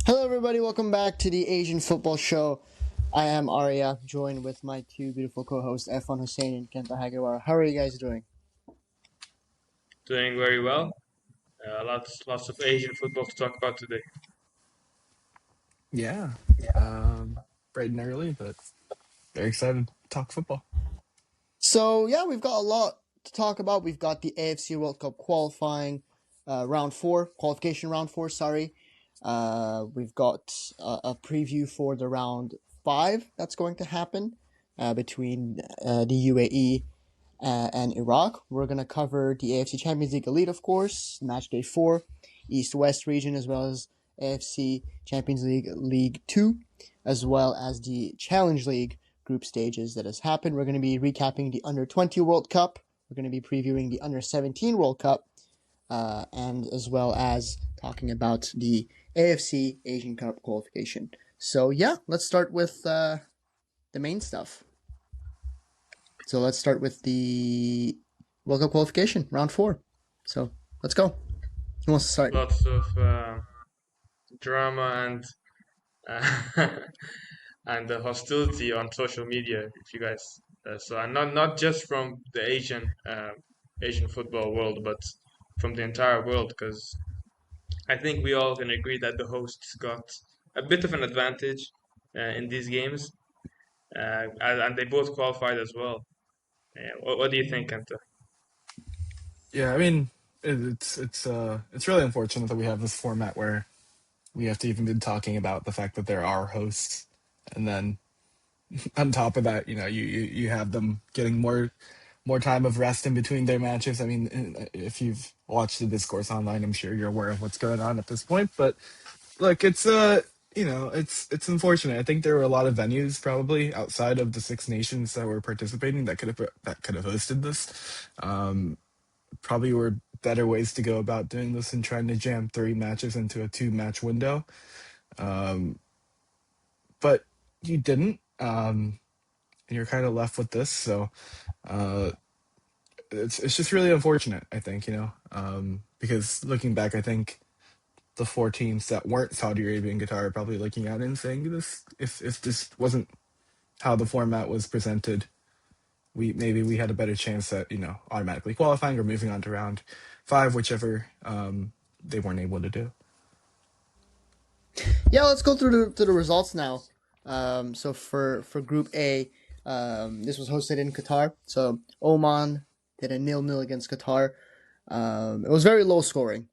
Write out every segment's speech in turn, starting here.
Hello, everybody. Welcome back to the Asian Football Show. I am Arya, joined with my two beautiful co-hosts, Erfan Hoseiny and Kenta Hagiwara. How are you guys doing? Doing very well. Lots of Asian football to talk about today. Yeah, bright and early, but very excited to talk football. So, yeah, we've got a lot to talk about. We've got the AFC World Cup qualifying qualification round four, sorry. We've got a preview for the round five that's going to happen between the UAE and Iraq. We're going to cover the AFC Champions League Elite, of course, match day 4, East-West region, as well as AFC Champions League League 2, as well as the Challenge League group stages that has happened. We're going to be recapping the Under-20 World Cup. We're going to be previewing the Under-17 World Cup, and as well as talking about the AFC Asian Cup qualification. So, yeah, let's start with the main stuff. So let's start with the World Cup qualification, round 4. So let's go. Who wants to start? Lots of drama uh, and hostility on social media. If you guys, and not just from the Asian football world, but from the entire world, because I think we all can agree that the hosts got a bit of an advantage in these games, and they both qualified as well. What do you think, Kenta? Yeah, I mean, it's really unfortunate that we have this format where we have to even be talking about the fact that there are hosts, and then on top of that, you have them getting more time of rest in between their matches. I mean, if you've watched the discourse online, I'm sure you're aware of what's going on at this point. But look, it's unfortunate. I think there were a lot of venues probably outside of the Six Nations that were participating that could have hosted this. Probably were better ways to go about doing this than trying to jam 3 matches into a 2 match window. But you didn't. And you're kind of left with this. So uh, it's just really unfortunate, I think, because looking back, I think the 4 teams that weren't Saudi Arabia and Qatar are probably looking at it and saying this, if this wasn't how the format was presented, we had a better chance at automatically qualifying or moving on to round 5, whichever they weren't able to do. Yeah, let's go through the results now. So for Group A, this was hosted in Qatar. So Oman did a 0-0 against Qatar. It was very low scoring,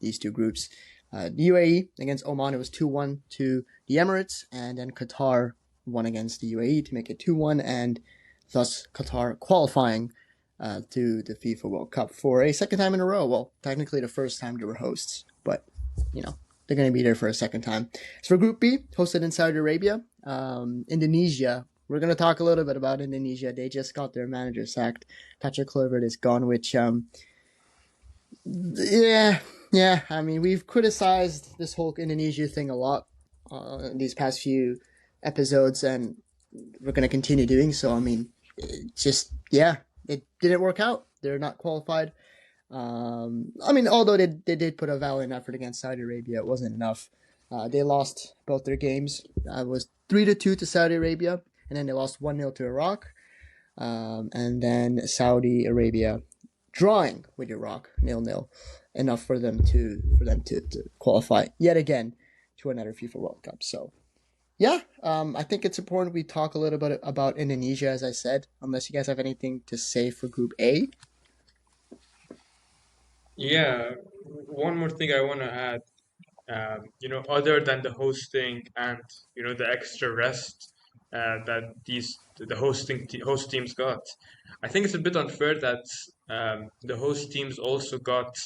these two groups. The UAE against Oman, it was 2-1 to the Emirates, and then Qatar won against the UAE to make it 2-1, and thus Qatar qualifying to the FIFA World Cup for a second time in a row. Well, technically the first time they were hosts, but they're going to be there for a second time. As for Group B, hosted in Saudi Arabia, Indonesia. We're going to talk a little bit about Indonesia. They just got their manager sacked. Patrick Kluivert is gone, which yeah. I mean, we've criticized this whole Indonesia thing a lot these past few episodes, and we're going to continue doing so. I mean, it didn't work out. They're not qualified. I mean, although they did put a valiant effort against Saudi Arabia, it wasn't enough. They lost both their games. It was 3-2 to Saudi Arabia, and then they lost 1-0 to Iraq. And then Saudi Arabia drawing with Iraq 0-0, enough for them to qualify yet again to another FIFA World Cup. So yeah, I think it's important we talk a little bit about Indonesia, as I said, unless you guys have anything to say for Group A. Yeah, one more thing I want to add. Other than the hosting and the extra rest that the host teams got, I think it's a bit unfair that the host teams also got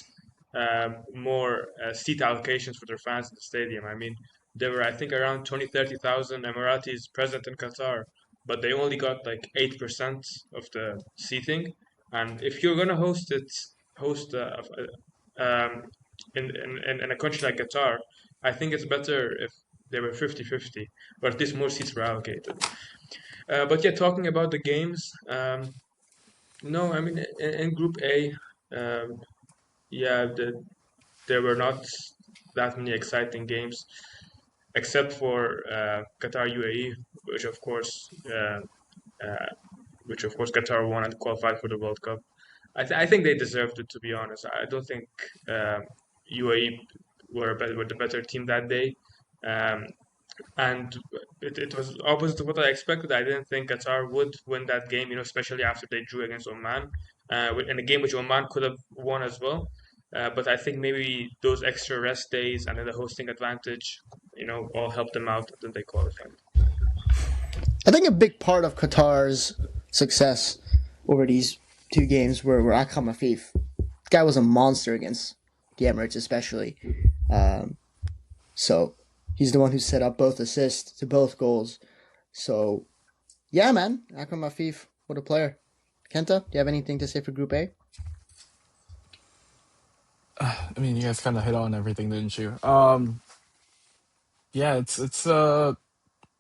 more seat allocations for their fans in the stadium. I mean, there were, I think, around 20, 30,000 Emiratis present in Qatar, but they only got like 8% of the seating. And if you're gonna host um, in a country like Qatar, I think it's better if they were 50-50, or at least more seats were allocated. But yeah, talking about the games, no, I mean, in Group A, yeah, there were not that many exciting games. except for Qatar UAE, which of course uh, Qatar won and qualified for the World Cup. I think they deserved it, to be honest. I don't think UAE were the better team that day. Um, and it was opposite to what I expected. I didn't think Qatar would win that game, especially after they drew against Oman, in a game which Oman could have won as well. But I think maybe those extra rest days and then the hosting advantage, all helped them out, and then they qualified. I think a big part of Qatar's success over these two games were Akram Afif. The guy was a monster against the Emirates, especially. So he's the one who set up both assists to both goals. So yeah, man, Akram Afif, what a player. Kenta, do you have anything to say for Group A? I mean, you guys kind of hit on everything, didn't you? Yeah, it's a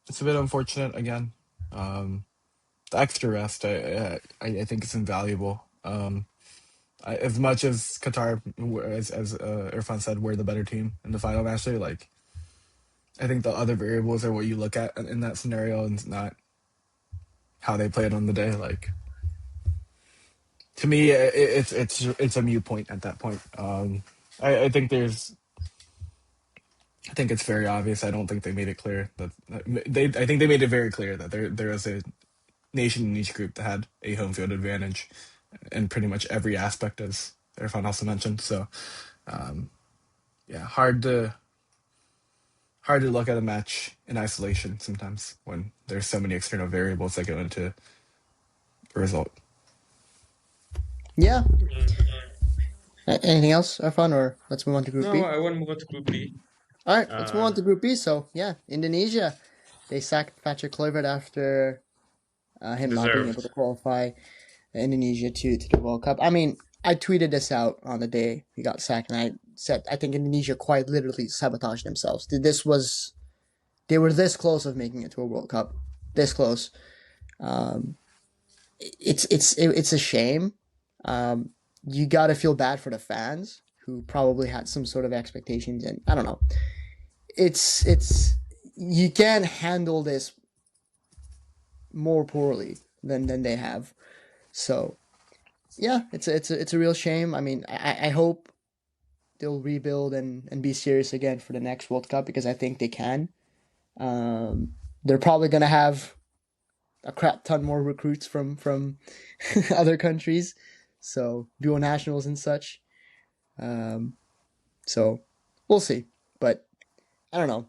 bit unfortunate again. The extra rest, I think it's invaluable. As much as Qatar, as Irfan said, we're the better team in the final match day. Like, I think the other variables are what you look at in that scenario, and not how they played on the day. Like, to me, it's a mute point at that point. I think I think it's very obvious. I don't think they made it clear that I think they made it very clear that there is a nation in each group that had a home field advantage in pretty much every aspect, as Erfan also mentioned. So, yeah, hard to look at a match in isolation sometimes when there's so many external variables that go into the result. Yeah. Anything else, Irfan, or let's move on to Group B? No, I want to move on to Group B. All right, let's move on to Group B. So, yeah, Indonesia. They sacked Patrick Kluivert after him not being able to qualify Indonesia to the World Cup. I mean, I tweeted this out on the day he got sacked, and I said I think Indonesia quite literally sabotaged themselves. They were this close of making it to a World Cup, this close. It's a shame. You got to feel bad for the fans who probably had some sort of expectations, and I don't know. It's you can handle this more poorly than they have. So yeah, it's a real shame. I mean, I hope they'll rebuild and be serious again for the next World Cup, because I think they can. They're probably gonna have a crap ton more recruits from other countries, so dual nationals and such. So we'll see, but I don't know.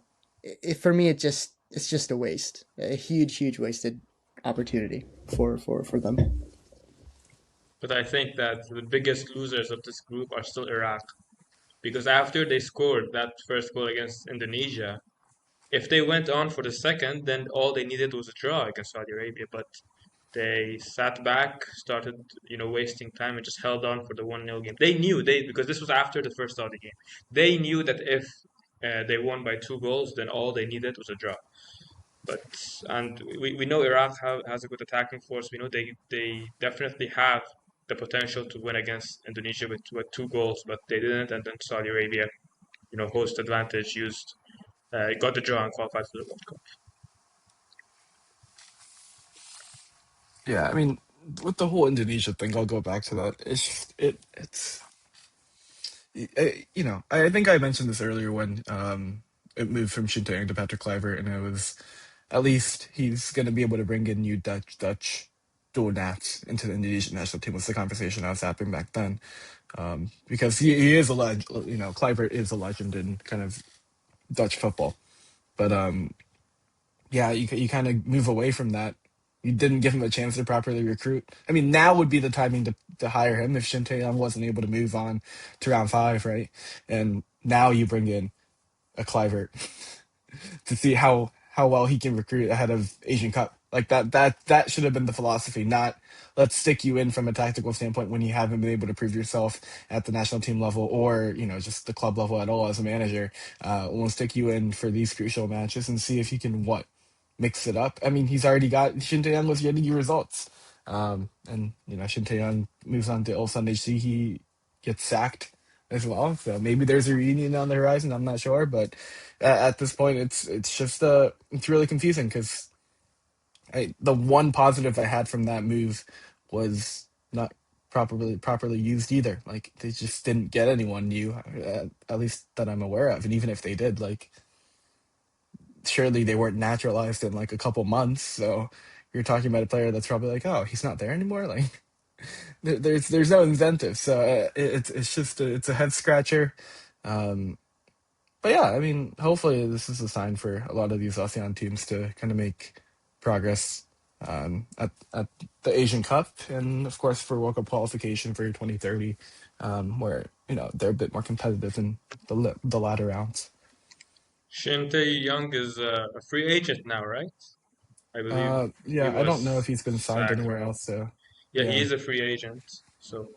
For me, it's just a waste, a huge wasted opportunity for them. But I think that the biggest losers of this group are still Iraq, because after they scored that first goal against Indonesia, if they went on for the second, then all they needed was a draw against Saudi Arabia. But they sat back, started, wasting time, and just held on for the 1-0 game. They knew because this was after the first Saudi game. They knew that if they won by 2 goals, then all they needed was a draw. And we know Iraq has a good attacking force. We know they definitely have the potential to win against Indonesia with 2 goals, but they didn't. And then Saudi Arabia, host advantage used, got the draw and qualified for the World Cup. Yeah, I mean, with the whole Indonesia thing, I'll go back to that. I think I mentioned this earlier when it moved from Shin Tae-yong to Patrick Kluivert, and it was at least he's going to be able to bring in new Dutch dual nats into the Indonesian national team. Was the conversation I was having back then, because he is a legend. Kluivert is a legend in kind of Dutch football, but yeah, you kind of move away from that. You didn't give him a chance to properly recruit. I mean, now would be the timing to hire him if Shin Tae-yong wasn't able to move on to round 5, right? And now you bring in a Kluivert to see how well he can recruit ahead of Asian Cup. Like that should have been the philosophy, not let's stick you in from a tactical standpoint when you haven't been able to prove yourself at the national team level or just the club level at all as a manager. We'll stick you in for these crucial matches and see if you can mix it up. I mean, he's already got Shin Tae-yong was getting you results, and Shin Tae-yong moves on to Ulsan HC. He gets sacked as well. So maybe there's a reunion on the horizon. I'm not sure, but at this point, it's just it's really confusing because the one positive I had from that move was not properly used either. Like they just didn't get anyone new, at least that I'm aware of. And even if they did, like surely they weren't naturalized in like a couple months. So you're talking about a player that's probably like, oh, he's not there anymore. Like there's no incentive. So it's just it's a head scratcher. Um, but yeah, I mean, hopefully this is a sign for a lot of these ASEAN teams to kind of make progress at the Asian Cup and of course for World Cup qualification for 2030, where they're a bit more competitive in the latter rounds. Shin Tae-young is a free agent now, right? I believe he Yeah, I don't know if was he's been signed sacked, anywhere right? else. So Yeah, he yeah, is a free agent, so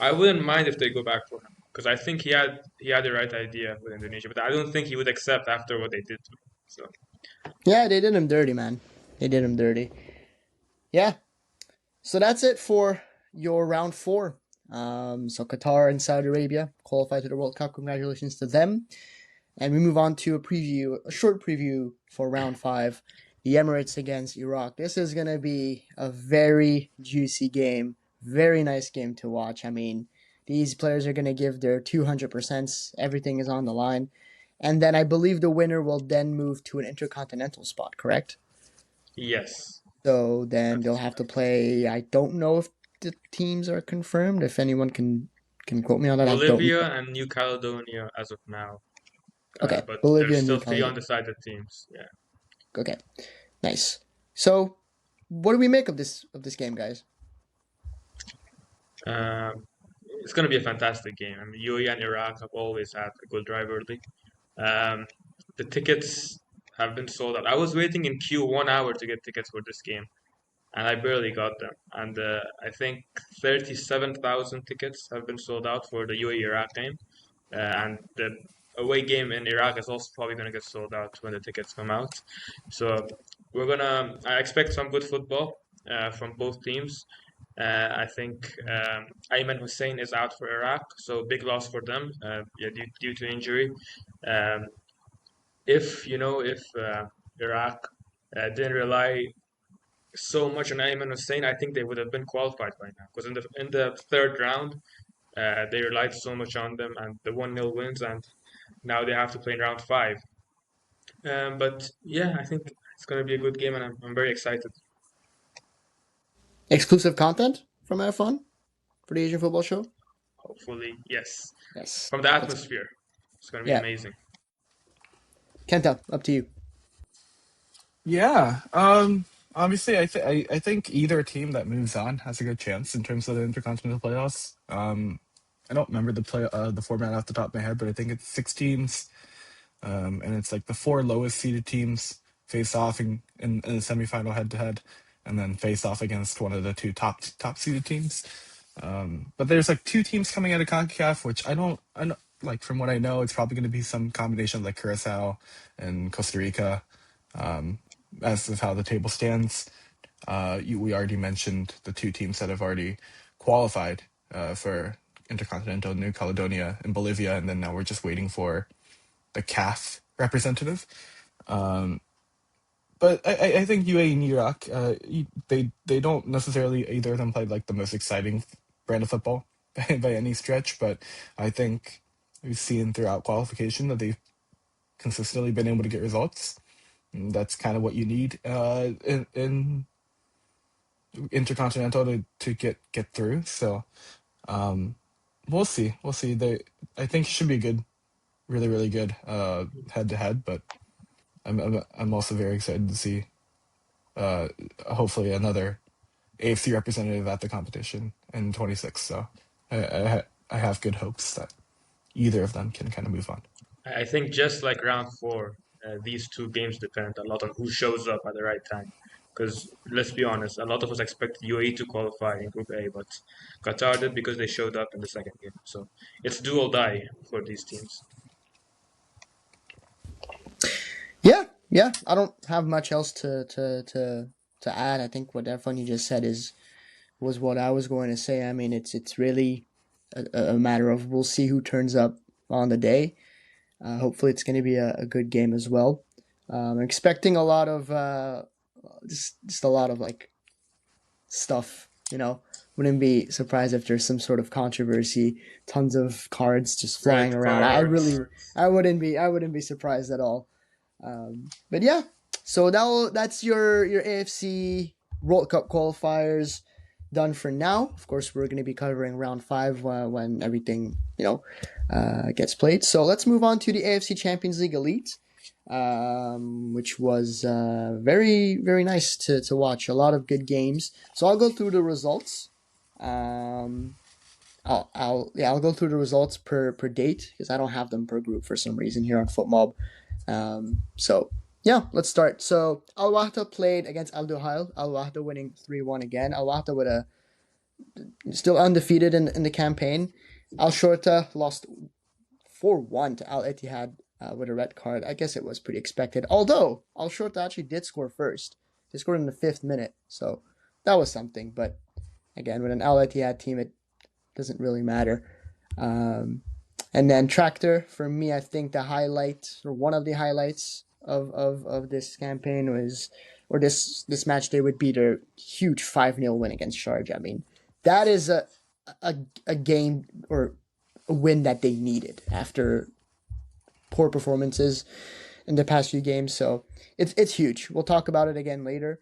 I wouldn't mind if they go back for him because I think he had the right idea with Indonesia, but I don't think he would accept after what they did to him. So Yeah, they did him dirty, man. They did him dirty. Yeah. So that's it for your round four. So Qatar and Saudi Arabia qualified to the World Cup. Congratulations to them. And we move on to a short preview for round five, the Emirates against Iraq. This is going to be a very juicy game, very nice game to watch. I mean, these players are going to give their 200%. Everything is on the line. And then I believe the winner will then move to an intercontinental spot, correct? yes, So then that they'll is have to correct. play. I don't know if the teams are confirmed. If anyone can quote me on that, I don't know. Bolivia and New Caledonia as of now, Okay, but Bolivia there's and New still three Caledonia. undecided teams. Yeah. Okay, nice. So, what do we make of this game, guys? Um, it's going to be a fantastic game. I mean, UAE and Iraq have always had a good rivalry. Um, the tickets have been sold out. I was waiting in queue 1 hour to get tickets for this game, and I barely got them. And I think 37,000 tickets have been sold out for the UAE Iraq game. And the away game in Iraq is also probably going to get sold out when the tickets come out. So I expect some good football from both teams. I think Ayman Hussein is out for Iraq, so big loss for them, yeah, due to injury. Um, if Iraq didn't rely so much on Ayman Hussein, I think they would have been qualified by now. Because in the third round, they relied so much on them, and the 1-0 wins, and now they have to play in round five. But yeah, I think it's going to be a good game, and I'm very excited. Exclusive content from Erfan for the Asian Football Show. Hopefully, yes. Yes, From the that's atmosphere, it's going to be yeah. amazing. Kenta, up to you. yeah. Obviously, I think either team that moves on has a good chance in terms of the intercontinental playoffs. I don't remember the format off the top of my head, but I think it's 6 teams. And it's like the 4 lowest seeded teams face off in the semifinal head to head, and then face off against one of the two top seeded teams. But there's like 2 teams coming out of CONCACAF, which I know like from what I know, it's probably going to be some combination of like Curacao and Costa Rica, as of how the table stands. We already mentioned the 2 teams that have already qualified for Intercontinental, New Caledonia and Bolivia, and then now we're just waiting for the CAF representative. But I think UAE and Iraq, they don't necessarily either of them play like the most exciting brand of football by any stretch. But I think we've seen throughout qualification that they've consistently been able to get results. And that's kind of what you need in intercontinental to get through. So we'll see. We'll see. I think it should be good, really good head to head. But I'm also very excited to see uh, hopefully another AFC representative at the competition in 26. So I have good hopes that either of them can kind of move on. I think just like round four, these two games depend a lot on who shows up at the right time. Because let's be honest, a lot of us expected UAE to qualify in Group A, but Qatar did because they showed up in the second game. So it's do or die for these teams. Yeah, yeah. I don't have much else to add. I think what Erfan you just said was what I was going to say. I mean, it's really a matter of we'll see who turns up on the day. Hopefully, it's going to be a good game as well. I'm expecting a lot of just a lot of like stuff. Wouldn't be surprised if there's some sort of controversy, tons of cards just flying Red around. cards. I wouldn't be surprised at all. But yeah, so that's your AFC World Cup qualifiers done for now. Of course, we're going to be covering round five when everything gets played. So let's move on to the AFC Champions League Elite, which was very very nice to watch. A lot of good games. So I'll go through the results. Um, I'll go through the results per date because I don't have them per group for some reason here on FootMob. So yeah, let's start. So Al Wahda played against Al Duhail. Al Wahda winning 3-1 again. Al Wahda with a still undefeated in the campaign. Al Shorta lost 4-1 to Al Ittihad with a red card. I guess it was pretty expected. Although Al Shorta actually did score first. He scored in the 5th minute, so that was something. But again, with an Al Ittihad team, it doesn't really matter. And then Tractor, for me, I think the highlight, or one of the highlights of this campaign was, or this match day would be their huge 5-0 win against Sharjah. I mean, that is a game or a win that they needed after poor performances in the past few games. So it's huge. We'll talk about it again later.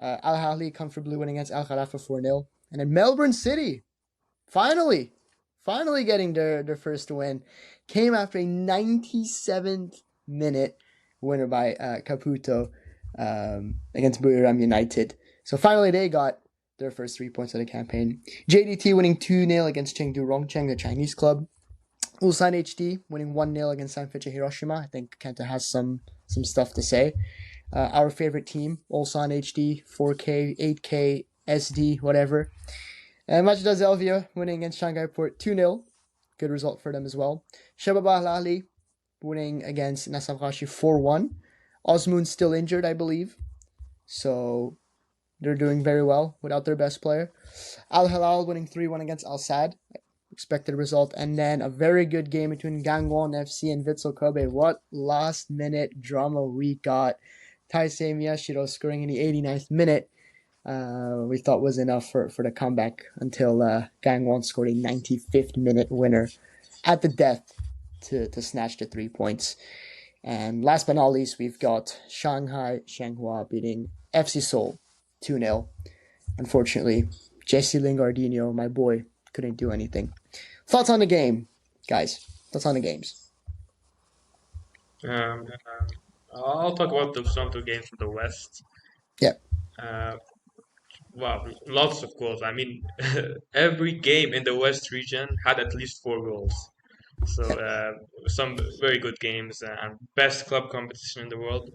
Al Ahly comfortably winning against Al Kharafa 4-0. And then Melbourne City, finally getting their first win. Came after a 97th minute winner by Caputo against Buriram United. So finally they got their first 3 points of the campaign. JDT winning 2-0 against Chengdu Rongcheng, the Chinese club. Ulsan HD winning 1-0 against Sanfrecce Hiroshima. I think Kenta has some stuff to say. Our favorite team, Ulsan HD, 4K, 8K, SD, whatever. Majda Zelvia winning against Shanghai Port 2-0. Good result for them as well. Shabab Al Ahly winning against Nasaf Khashi 4-1. Osmoon's still injured, I believe. So they're doing very well without their best player. Al Hilal winning 3-1 against Al Sadd. Expected result. And then a very good game between Gangwon FC and Vitsel Kobe. What last minute drama we got. Taisei Miyashiro scoring in the 89th minute. We thought was enough for the comeback until Gangwon scored a 95th minute winner at the death to snatch the 3 points. And last but not least, we've got Shanghai Shenhua beating FC Seoul 2-0. Unfortunately, Jesse Lingardino, my boy, couldn't do anything. Thoughts on the game, guys? Thoughts on the games? Um, I'll talk about some of the games from the West. Yeah. Uh, wow, lots of goals. I mean, every game in the West region had at least 4 goals. So some very good games and best club competition in the world.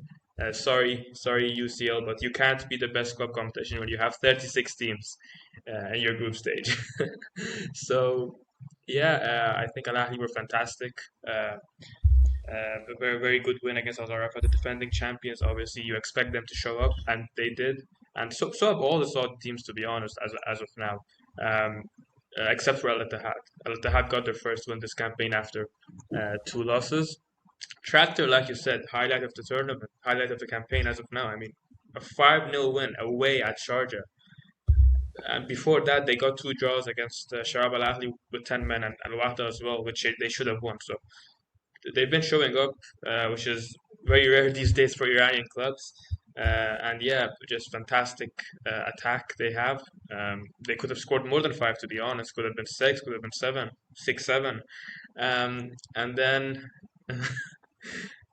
Sorry, UCL, but you can't be the best club competition when you have 36 teams in your group stage. So yeah, I think Al Ahly were fantastic. A very very good win against Al Zarafa, the defending champions. Obviously, you expect them to show up, and they did. And so have all the Saudi teams, to be honest, as of now. Um, except for Al Ittihad. Al Ittihad got their first win this campaign after 2 losses. Tractor, like you said, highlight of the tournament, highlight of the campaign as of now. I mean, a 5-0 win away at Sharjah. And before that, they got 2 draws against Sharab Al Ahli with 10 men and Al Wahda as well, which they should have won. So they've been showing up, which is very rare these days for Iranian clubs. And yeah, just fantastic attack they have. They could have scored more than 5, to be honest. Could have been 6, could have been 7, 6, 7. And then,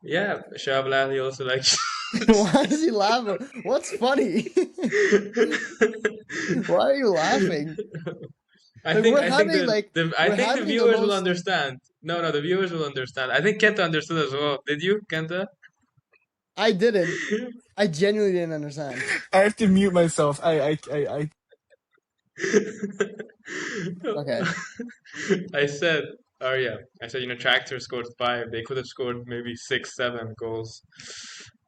yeah, Shahab Al also like. Why is he laughing? What's funny? Why are you laughing? I Like think we're I think having the, like the I we're think the having the viewers will most. understand. No, the viewers will understand. I think Kenta understood as well. Did you, Kenta? I didn't. I genuinely didn't understand. I have to mute myself. I Okay. I said, Arya. I said, Tractor scored 5. They could have scored maybe 6, 7 goals.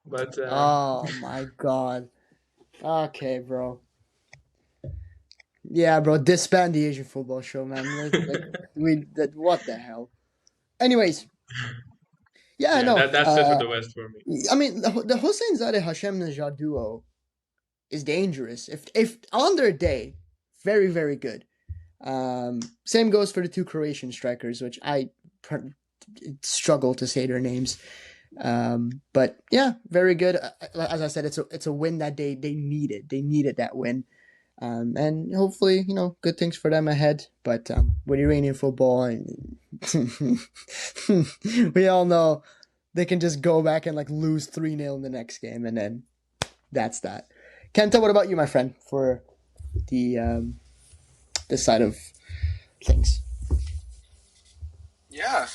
But Oh my god. Okay, bro. Yeah, bro, disband the Asian football show, man. What the hell? Anyways, yeah, Yeah, no. that's it for the West for me. I mean, the Hossein Zadeh Hashem Najjar duo is dangerous. If on their day, very very good. Same goes for the two Croatian strikers, which I struggle to say their names. But yeah, very good. As I said, it's a win that they needed. They needed that win. And hopefully, good things for them ahead. But with Iranian football, we all know they can just go back and lose 3-0 in the next game, and then that's that. Kenta, what about you, my friend, for the this side of things? Yeah,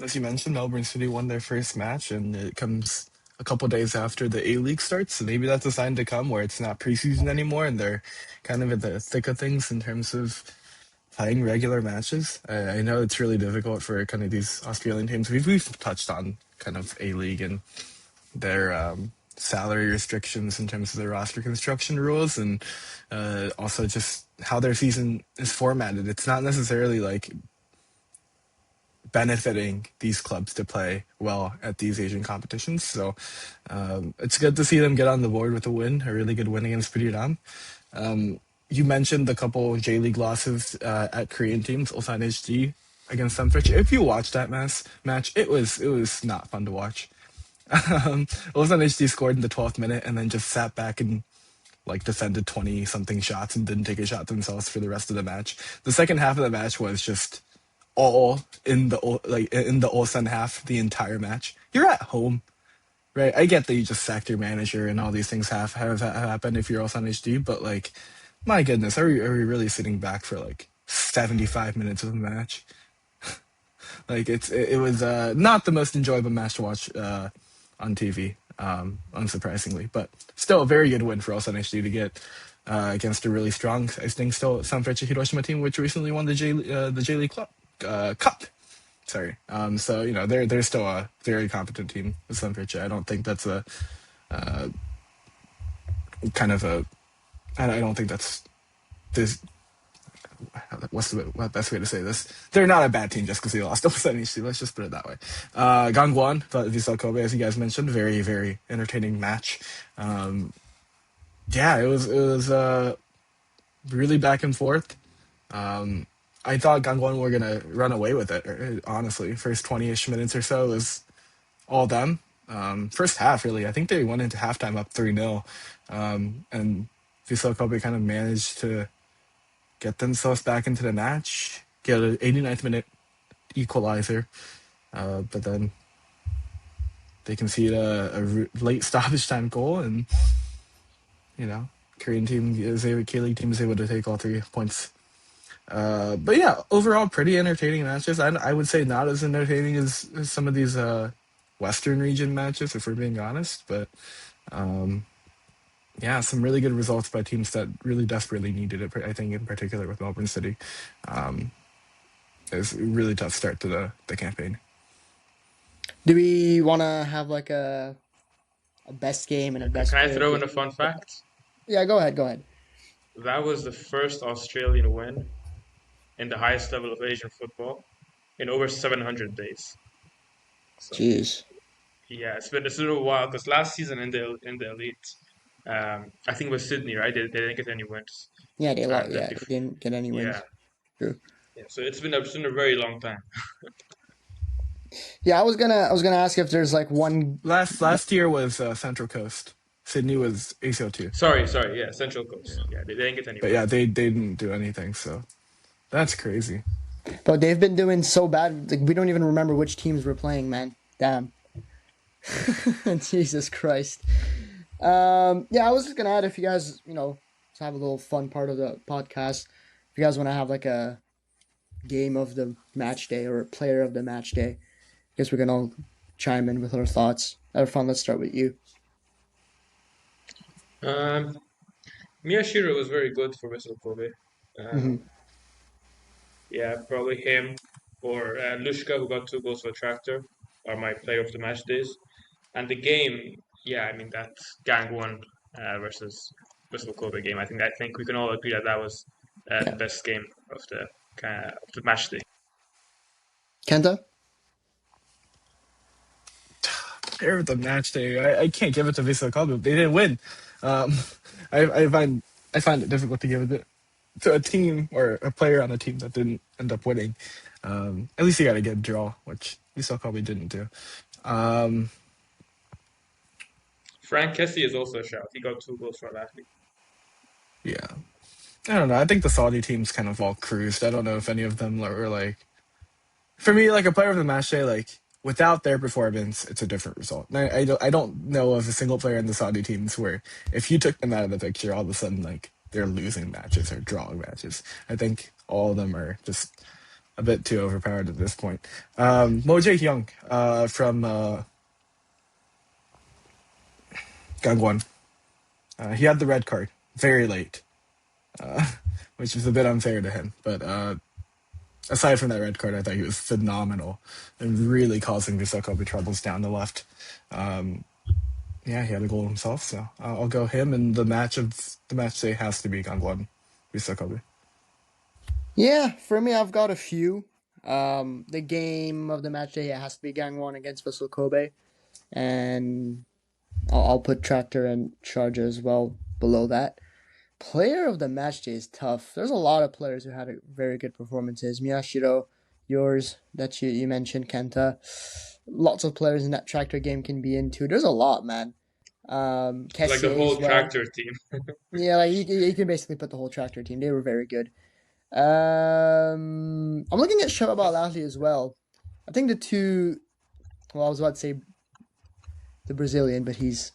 as you mentioned, Melbourne City won their first match, and it comes a couple days after the A League starts. So maybe that's a sign to come, where it's not preseason anymore, and they're kind of in the thick of things in terms of playing regular matches. I know it's really difficult for kind of these Australian teams. We've touched on kind of A League and their salary restrictions in terms of their roster construction rules, and also just how their season is formatted. It's not necessarily like benefiting these clubs to play well at these Asian competitions. So it's good to see them get on the board with a win, a really good win against Buriram. You mentioned the couple J League losses at Korean teams, Ulsan HD against Sunfitch. If you watched that match, it was not fun to watch. Ulsan HD scored in the 12th minute and then just sat back and defended 20 something shots and didn't take a shot themselves for the rest of the match. The second half of the match was just all in the Ulsan half the entire match. You're at home, right? I get that you just sacked your manager and all these things have happened if you're Ulsan HD, but my goodness, are we really sitting back for 75 minutes of a match? It was not the most enjoyable match to watch on TV, unsurprisingly, but still a very good win for Ulsan HD to get against a really strong, I think, still Sanfrecce Hiroshima team, which recently won the J League Cup. Sorry. So they're still a very competent team with Sanfrecce. I don't think that's a kind of a. I don't think that's this. What's the best way to say this? They're not a bad team just because they lost to NEC. Let's just put it that way. Gangwon, Vissel Kobe, as you guys mentioned, very, very entertaining match. Yeah, it was really back and forth. I thought Gangwon were gonna run away with it. Honestly, first 20-ish minutes or so was all them. First half, really, I think they went into halftime up 3-0, and Vissel Kobe kind of managed to get themselves back into the match, get an 89th minute equalizer, but then they concede a late stoppage time goal, and Korean team K-League team is able to take all 3 points. But yeah, overall, pretty entertaining matches. I would say not as entertaining as some of these Western region matches, if we're being honest. But yeah, some really good results by teams that really desperately needed it. I think in particular with Melbourne City. It was a really tough start to the campaign. Do we want to have a best game and a best Can I player? throw in a fun fact? Yeah, go ahead. That was the first Australian win in the highest level of Asian football in over 700 days. So, Jeez. yeah, it's been a while because last season in the elite, I think it was Sydney, right? They didn't get any wins, Yeah, they lost. and Yeah, they didn't get any yeah, wins. True. yeah. So it's been a very long time. Yeah, I was gonna ask if there's one. Last year was Central Coast. Sydney was ACL Two. Sorry, yeah, Central Coast. Yeah, they didn't get any But wins. yeah, they didn't do anything. So that's crazy. But they've been doing so bad. We don't even remember which teams we're playing, man. Damn. Jesus Christ. Yeah, I was just gonna add, if you guys, to have a little fun part of the podcast, if you guys want to have a game of the match day or a player of the match day, I guess we can all chime in with our thoughts. Erfan, let's start with you. Miyashiro was very good for Vissel Kobe. Mm-hmm. Yeah, probably him or Lushka, who got 2 goals for Tractor, are my player of the match days. And the game, yeah, I mean that Gang One versus Vissel Kobe game. I think we can all agree that was Yeah. the best game of the match day. Kenta? Player of the match day. I can't give it to Vissel Kobe. They didn't win. Um, I find it difficult to give it to a team or a player on a team that didn't end up winning. At least you got to get a draw, which Vissel Kobe didn't do. Um, Frank Kessie is also a shout. He got 2 goals for Al Ahly. yeah, I don't know. I think the Saudi teams kind of all cruised. I don't know if any of them were like, for me, like a player of the match day, like without their performance, it's a different result. And I don't know of a single player in the Saudi teams where if you took them out of the picture, all of a sudden like they're losing matches or drawing matches. I think all of them are just a bit too overpowered at this point. Mo Jae-hyung from Gangwon, he had the red card very late, which was a bit unfair to him. But aside from that red card, I thought he was phenomenal and really causing Visakobe troubles down the left. Yeah, he had a goal himself, so I'll go him. And the match day has to be Gangwon Visakobe. Yeah, for me, I've got a few. The game of the match day has to be Gangwon against Vissel Kobe, and I'll put Tractor and Charger as well below that. Player of the match day is tough. There's a lot of players who had very good performances. Miyashiro, yours that you mentioned, Kenta. Lots of players in that Tractor game can be into. There's a lot, man. Like the Kessier whole as well. Tractor team. Yeah, like you can basically put the whole Tractor team. They were very good. I'm looking at Shabab Al Ahly as well. I think the two. Well, I was about to say the Brazilian, but he's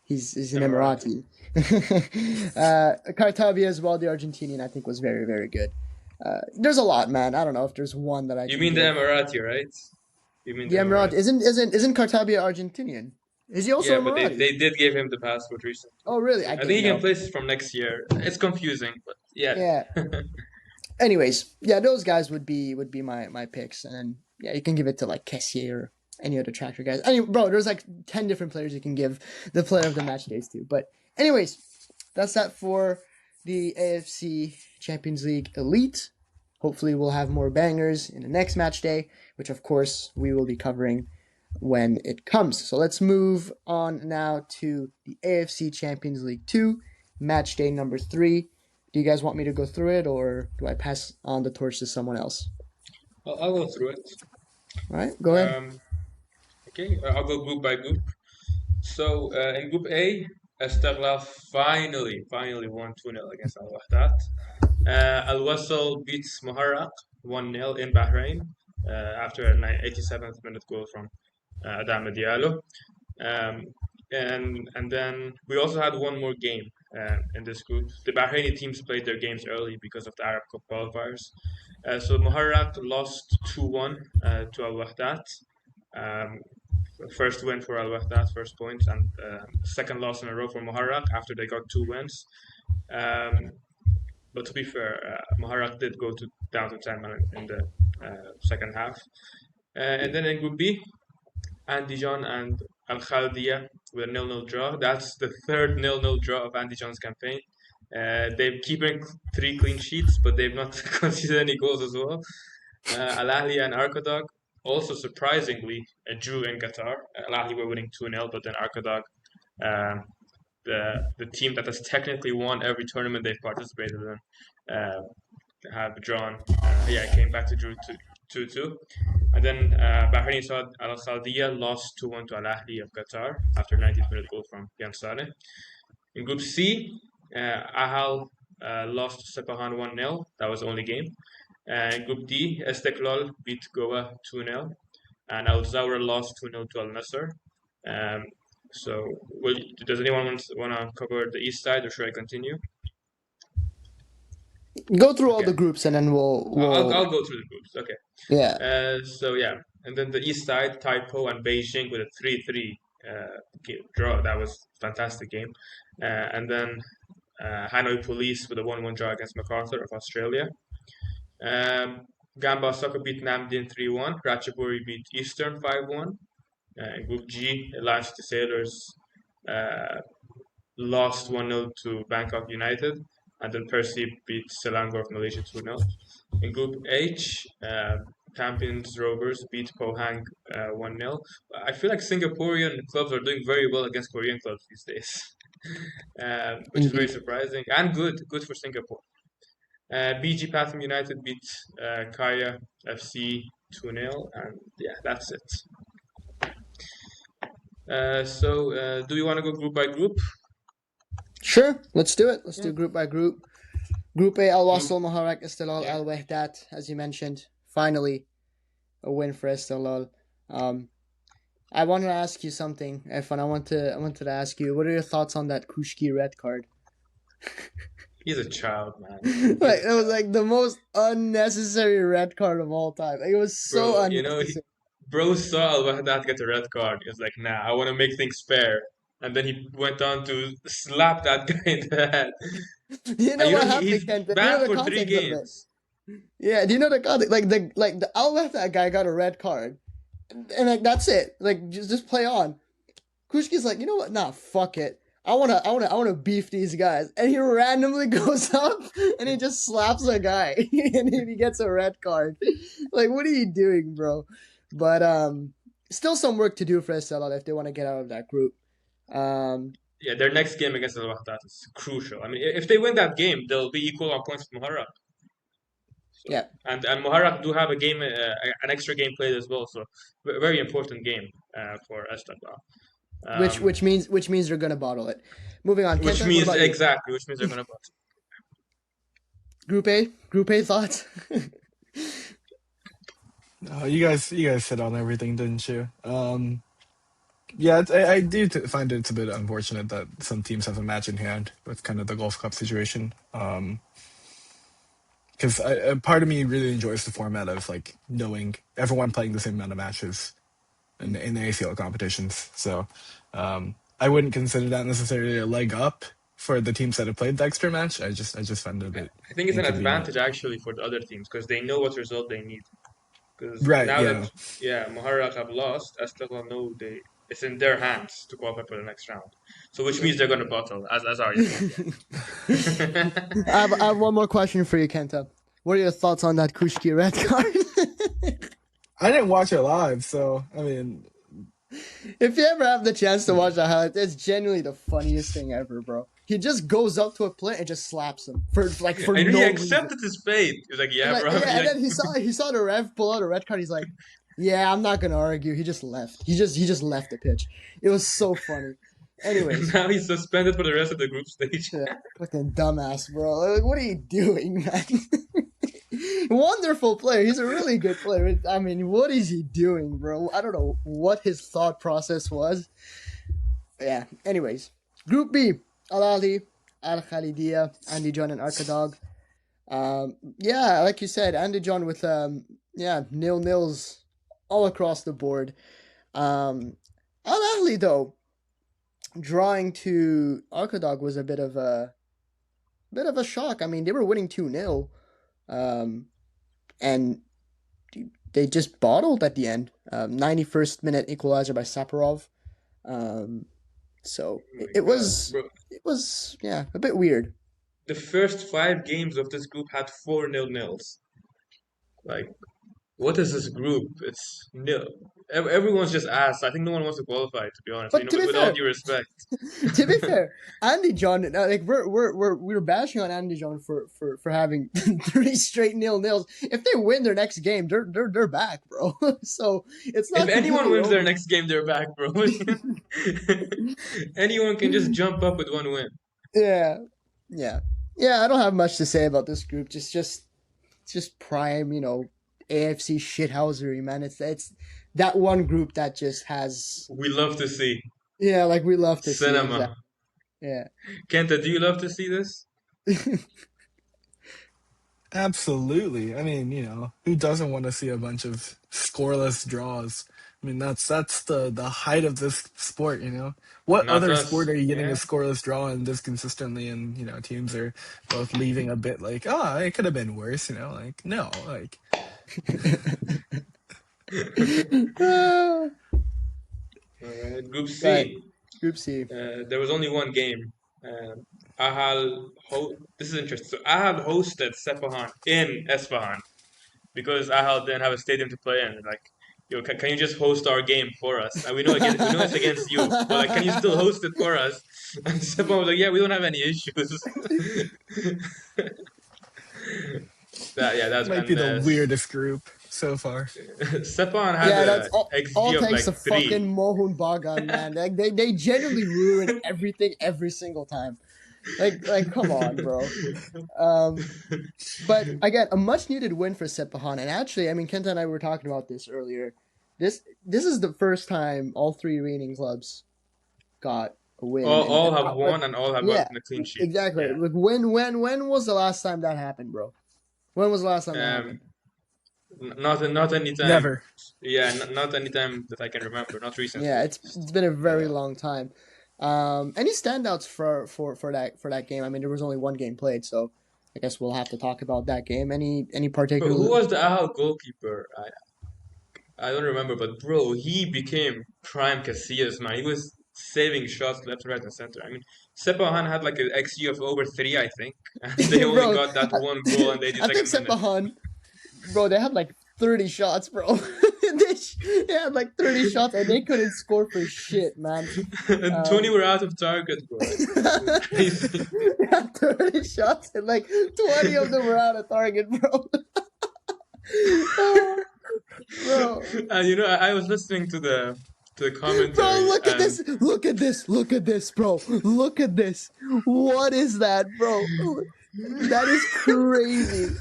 an Emirati. Cartavia as well, the Argentinian, I think was very, very good. There's a lot, man. I don't know if there's one that I You can mean the give. Emirati, right? You mean The the Emirati Emirati? isn't Cartavia Argentinian? Is he also Yeah, but Emirati? they did give him the passport recently. Oh, really? I I think didn't he can know. play from next year. It's confusing, but yeah. Yeah. Anyways, yeah, those guys would be my picks, and yeah, you can give it to like Kessier or any other Tractor guys. Bro, there's like 10 different players you can give the player of the match days to. But anyways, that's that for the AFC Champions League Elite. Hopefully, we'll have more bangers in the next match day, which of course we will be covering when it comes. So let's move on now to the AFC Champions League 2, match day number 3. Do you guys want me to go through it, or do I pass on the torch to someone else? I'll go through it. All right, go ahead. Okay, I'll go group by group. So in Group A, Esteghlal finally won 2-0 against Al Wahdat. Al Wasl beats Muharraq 1-0 in Bahrain after an 87th minute goal from Adama Diallo. And then we also had one more game in this group. The Bahraini teams played their games early because of the Arab Cup qualifiers. So Muharraq lost 2-1 to Al Wahdat. First win for Al Wahdat, first point, and second loss in a row for Muharraq after they got 2 wins. But to be fair, Muharraq did go down to 10 men in the second half. And then in Group B, Andijan and Al Khaldiya with a 0-0 draw. That's the third 0-0 draw of Andijan's campaign. They're keeping 3 clean sheets, but they've not conceded any goals as well. Al Ahly and Arkadog also surprisingly drew in Qatar. Al Ahly were winning 2-0, but then Arkadog, the team that has technically won every tournament they've participated in, have drawn. It came back to drew 2-2. And then Bahraini Saad Al Khaldiya lost 2-1 to Al Ahly of Qatar after 90th minute goal from Yan Saleh. In Group C, Ahal lost to Sepahan 1-0. That was the only game. In Group D, Esteklal beat Goa 2-0. And Al Zawra lost 2-0 to Al Nasser. Does anyone want to cover the east side, or should I continue? Go through all the groups, and then I'll go through the groups. Okay. Yeah. And then the east side, Taipo and Beijing with a 3-3 draw. That was a fantastic game. And then Hanoi Police with a 1-1 draw against MacArthur of Australia. Gamba Osaka beat Namdin 3-1. Ratchaburi beat Eastern 5-1. In Group G, Alliance to Sailors lost 1-0 to Bangkok United. and then Percy beat Selangor of Malaysia 2-0. In Group H, champions Rovers beat Pohang 1-0. I feel like Singaporean clubs are doing very well against Korean clubs these days, which is very Indeed. surprising and good for Singapore. BG Pathum United beat Kaya FC 2-0, and yeah, that's it. Do you want to go group by group? Sure, let's do it. Let's Yeah. do group by group. Group A, Al Group, Wasl, Muharraq, Estelal, yeah. Al Wahdat, as you mentioned. Finally, a win for Estelal. I wanted to ask you something, Erfan. I wanted to ask you, what are your thoughts on that Kushki red card? He's a child, man. Like, it was like the most unnecessary red card of all time. Like, it was so Bro, unnecessary. bro saw Al Wahdat get a red card. He was like, nah, I want to make things fair. And then he went on to slap that guy in the head. You know And what he's happened, Kent? Do you know banned the for 3 context of it? games. Yeah, do you know the context? Like the Al Wahdat guy got a red card, and like that's it. Like just play on. Kushki's like, you know what? Nah, fuck it. I wanna beef these guys, and he randomly goes up and he just slaps a guy, and he gets a red card. Like, what are you doing, bro? But still some work to do for SLL if they want to get out of that group. Yeah, their next game against Al Wahdat is crucial. I mean, if they win that game, they'll be equal on points with Muharraq. So, Yeah, and Muharraq do have a game, an extra game played as well. So very important game for Esteghlal. which means they're gonna bottle it. Moving on. Which Kenta, means what about you? exactly, which means they're gonna bust. Group A thoughts. You guys hit on everything, didn't you? Yeah, I do find it's a bit unfortunate that some teams have a match in hand with kind of the Gulf Cup situation. Because a part of me really enjoys the format of like knowing everyone playing the same amount of matches in the ACL competitions. So I wouldn't consider that necessarily a leg up for the teams that have played the extra match. I just find it a bit I think it's an inconvenient. advantage actually for the other teams because they know what result they need. Because Right? now that Yeah. Muharraq have lost, Esteghlal know it's in their hands to qualify for the next round. So which means they're gonna bottle, as Arya said. I have one more question for you, Kenta. What are your thoughts on that Kushki red card? I didn't watch it live, so I mean, If you ever have the chance to watch the highlights, it's genuinely the funniest thing ever, bro. He just goes up to a player and just slaps him for And no he reason. accepted his fate. He was like, "Yeah, Like, bro." yeah, and Like, then he saw the ref pull out a red card. He's like, "Yeah, I'm not gonna argue." He just left. He just left the pitch. It was so funny. Anyways, now he's suspended for the rest of the group stage. yeah, fucking dumbass, bro. Like, what are you doing, man? Wonderful player. He's a really good player. I mean, what is he doing, bro? I don't know what his thought process was. Yeah. Anyways, Group B: Al Ahly, Al Khalidia, Andy John, and Arkadog. Yeah, like you said, Andy John with 0-0s all across the board. Al Ahly though, drawing to Arkadog was a bit of a shock. I mean, they were winning 2-0, and they just bottled at the end. 91st minute equalizer by Saparov. So it was a bit weird. The first 5 games of this group had 4 0-0s. Like, what is this group? It's nil. Everyone's just ass. I think no one wants to qualify, to be honest. But to be with fair, all due respect. to be fair, Andy John, like we're bashing on Andy John for having 3 straight 0-0s. If they win their next game, they're back, bro. So it's not. If anyone completely wins their over. next game, they're back, bro. Anyone can just jump up with 1 win. Yeah. I don't have much to say about this group. Just prime, AFC shithousery, man. It's that one group that just has. We love to see. Yeah, like we love to Cinema. see. Exactly. Yeah. Kenta, do you love to see this? absolutely. I mean, who doesn't want to see a bunch of scoreless draws? I mean, that's the height of this sport. What Not other us. sport are you getting a Yeah. scoreless draw in this consistently? And teams are both leaving a bit like, oh, it could have been worse. Like no, like. All right. Group C. Right. Group C. There was only one game. Um, this is interesting. So Ahal hosted Sepahan in Esfahan because Ahal didn't have a stadium to play in. Like, yo, can you just host our game for us? And we know it's against you, but like, can you still host it for us? And Sepahan was like, yeah, we don't have any issues. That's Might be and the weirdest group so far. Sepahan had Yeah, that's a all XG of thanks like to three. fucking Mohun Bagan, man. Like they genuinely ruin everything every single time. Come on, bro. Um, but again, a much needed win for Sepahan. And actually, I mean, Kenta and I were talking about this earlier. This is the first time all three reigning clubs got a win, All have like, won and all have yeah, gotten a clean sheet. exactly. Yeah. Like when was the last time that happened, bro? When was the last time that happened? Um, not any time. Never. Yeah, not any time that I can remember. Not recently, Yeah, at it's least. been a very Yeah. long time. Any standouts for that game? I mean, there was only one game played, so I guess we'll have to talk about that game. Any But who particular? was the Ahal goalkeeper? I don't remember, but bro, he became prime Casillas, man. He was saving shots left, right, and center. I mean, Sepahan had like an XG of over three, I think, and they only Bro, got that I, one goal in the I think 82nd minute. Sepahan, bro, they had like 30 shots, bro. They had like 30 shots and they couldn't score for shit, man. And 20 Um, were out of target, bro. It was crazy. they had 30 shots and like 20 of them were out of target, bro. Bro, And I was listening to the bro, commentary, look at and this. Look at this. Look at this, bro. Look at this. What is that, bro? That is crazy.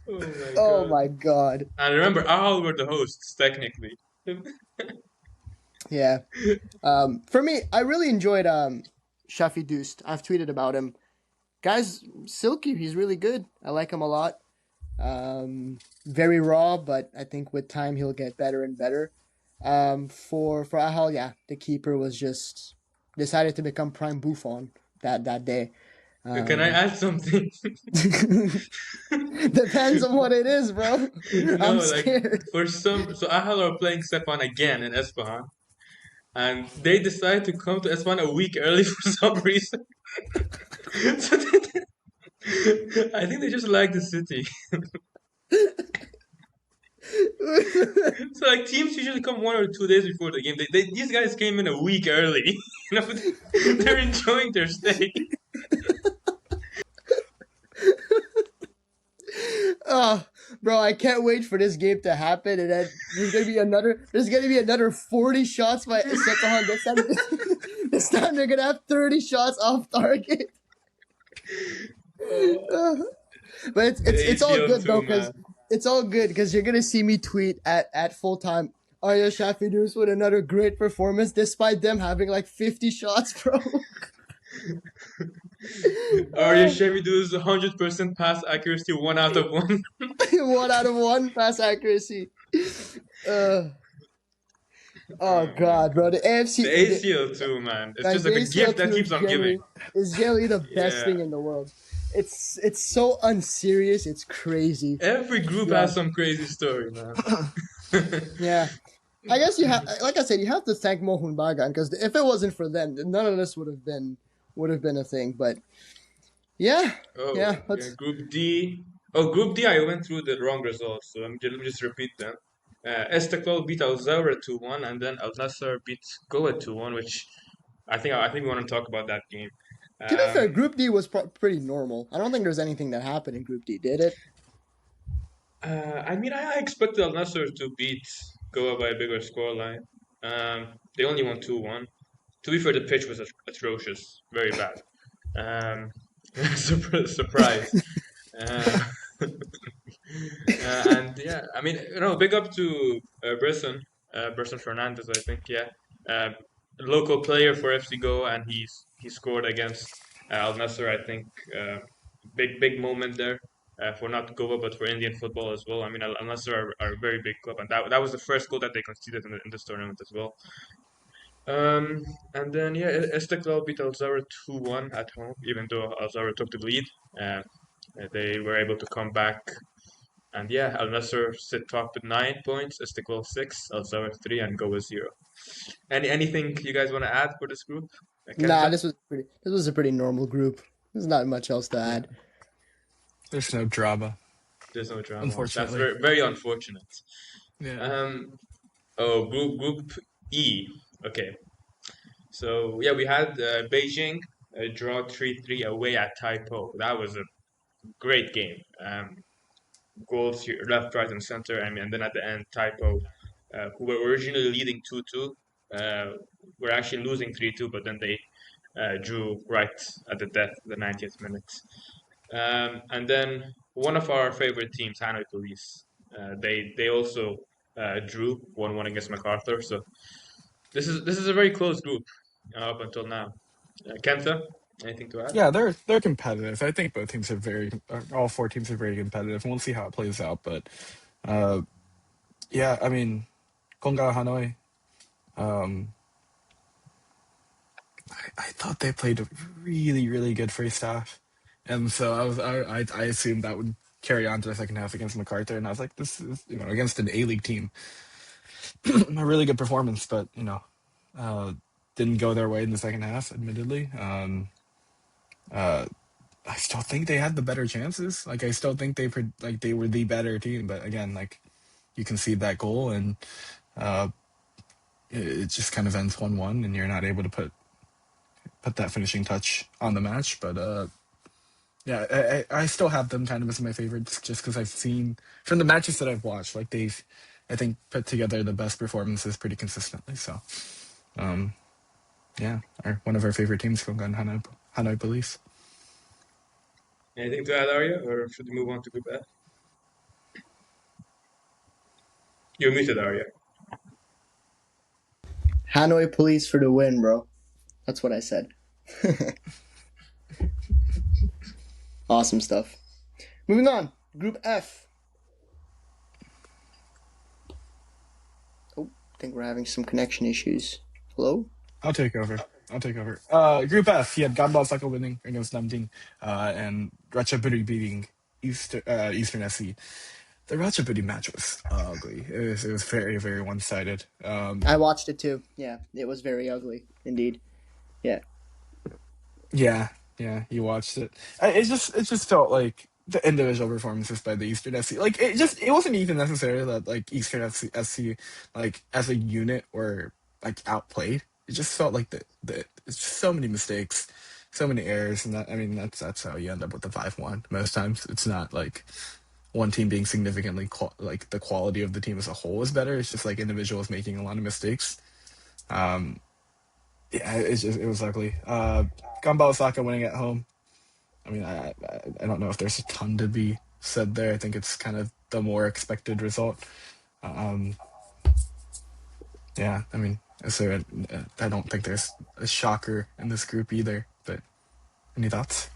oh my Oh god. my god. And remember, Ahal were the hosts technically. Yeah. For me, I really enjoyed Shafi Dust. I've tweeted about him. Guy's silky. He's really good. I like him a lot. Very raw, but I think with time he'll get better and better. For Ahal, yeah, the keeper was just decided to become prime Buffon that day. Can I add something? Depends on what it is, bro. I'm No, like scared. so Ahal are playing Sepan again in Esfahan, and they decide to come to Esfahan a week early for some reason. So I think they just like the city. So like teams usually come 1 or 2 days before the game. These guys came in a week early. They're enjoying their stay. Oh, bro, I can't wait for this game to happen, and then there's gonna be another 40 shots by Sepahan. This time they're gonna have 30 shots off target. But The it's all ACL good though, Two, because man. it's all good because you're gonna see me tweet at full time. Arya Shafidus with another great performance, despite them having like 50 shots, bro. Arya Chevy does 100% pass accuracy, 1 out of 1. 1 out of 1 pass accuracy. Uh, oh Oh my god, bro, god. the AFC, The ACL too, man. It's just the like a ACL gift that two keeps on giving. is generally the best Yeah. thing in the world. It's so unserious. It's crazy. Every group Yeah, has some crazy story, man. yeah. I guess you have, like I said, you have to thank Mohun Bagan because if it wasn't for them, then none of this would have been a thing. But yeah, Oh, yeah. yeah, Let's. Group D. Oh, Group D, I went through the wrong results, so let me just repeat them. Istiklal beat Al Zawra 2-1, and then Al Nassr beat Goa 2-1, which I think we want to talk about that game. To be fair, Um, Group D was pretty normal. I don't think there's anything that happened in Group D, did it? I mean, I expected Al Nassr to beat Goa by a bigger scoreline. They only won 2-1. To be fair, the pitch was atrocious, very bad. Um, surprise. Uh, and yeah, I mean, big up to Bresson Fernandez, I think, yeah, uh, local player for FC Go, and he scored against Al Nassr, I think, big moment there for not Goa but for Indian football as well. I mean, Al Nassr are a very big club, and that was the first goal that they conceded in this tournament as well. Um, and then yeah, Istiklal beat Al Zawra 2-1 at home, even though Al Zawra took the lead. Uh, they were able to come back And yeah, Al Nassr sit top with 9 points, Istiklal 6, Al Zawar 3, and Goa 0. Anything you guys want to add for this group? Nah, Kenta? this was a pretty normal group. There's not much else to Yeah, add. There's no drama, there's no drama. That's unfortunately. very very unfortunate. Yeah. Um, oh, group E. Okay, so yeah, we had Beijing draw 3-3 away at Taipo. That was a great game. Goals here, left, right, and center. I mean, and then at the end, Taipo, who were originally leading 2-2, were actually losing 3-2, but then they drew right at the death, the 90th minute. And then one of our favorite teams, Hanoi Police, they also drew 1-1 against MacArthur. So this is a very close group up until now. Kenta, anything to add? Yeah, they're competitive. I think both teams are all four teams are very competitive, and we'll see how it plays out. But uh, yeah, I mean, Konga Hanoi, um, I thought they played a really, really good first half, and so I assumed that would carry on to the second half against MacArthur, and I was like, this is against an A League team, a really good performance, but uh, didn't go their way in the second half, admittedly. Uh, I still think they had the better chances. Like I still think they were the better team, but again, like you concede that goal and uh, it just kind of ends 1-1, and you're not able to put that finishing touch on the match. But yeah, I still have them kind of as my favorites just because I've seen from the matches that I've watched, like they've I think put together the best performances pretty consistently. So um, yeah, one of our favorite teams, Kongan Hanoi Police. Anything to add, Arya, or should we move on to Group F? You're muted, Arya. Hanoi Police for the win, bro. That's what I said. Awesome stuff. Moving on. Group F. Oh, I think we're having some connection issues. Hello? I'll take over. Group F, you had Gamba Osaka winning against Namding, and Ratchaburi beating Eastern SC. The Ratchaburi match was ugly. It was very, very one-sided. I watched it too. Yeah, it was very ugly indeed. Yeah. Yeah, you watched it. It just felt like the individual performances by the Eastern SC. Like it wasn't even necessarily that like Eastern SC like as a unit were like outplayed. It just felt like the it's just so many mistakes, so many errors, and that's how you end up with the 5-1 most times. It's not like one team being significantly like the quality of the team as a whole is better. It's just like individuals making a lot of mistakes. Um, yeah, it was ugly. Gamba Osaka winning at home. I mean, I don't know if there's a ton to be said there. I think it's kind of the more expected result. Um, yeah, I mean, so I don't think there's a shocker in this group either. But any thoughts?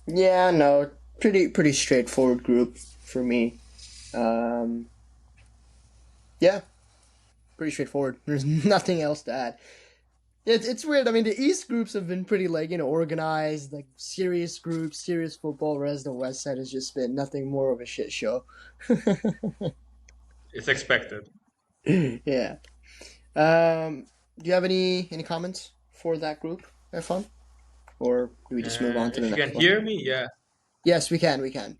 Yeah, no, pretty straightforward group for me. Um, yeah, pretty straightforward. There's nothing else to add. It's weird. I mean, the East groups have been pretty organized, like serious groups, serious football. Whereas the West side has just been nothing more of a shit show. It's expected. Yeah. Do you have any comments for that group, Erfan? Or do we just move on to If the you can next one? hear me, yeah. Yes, we can. We can.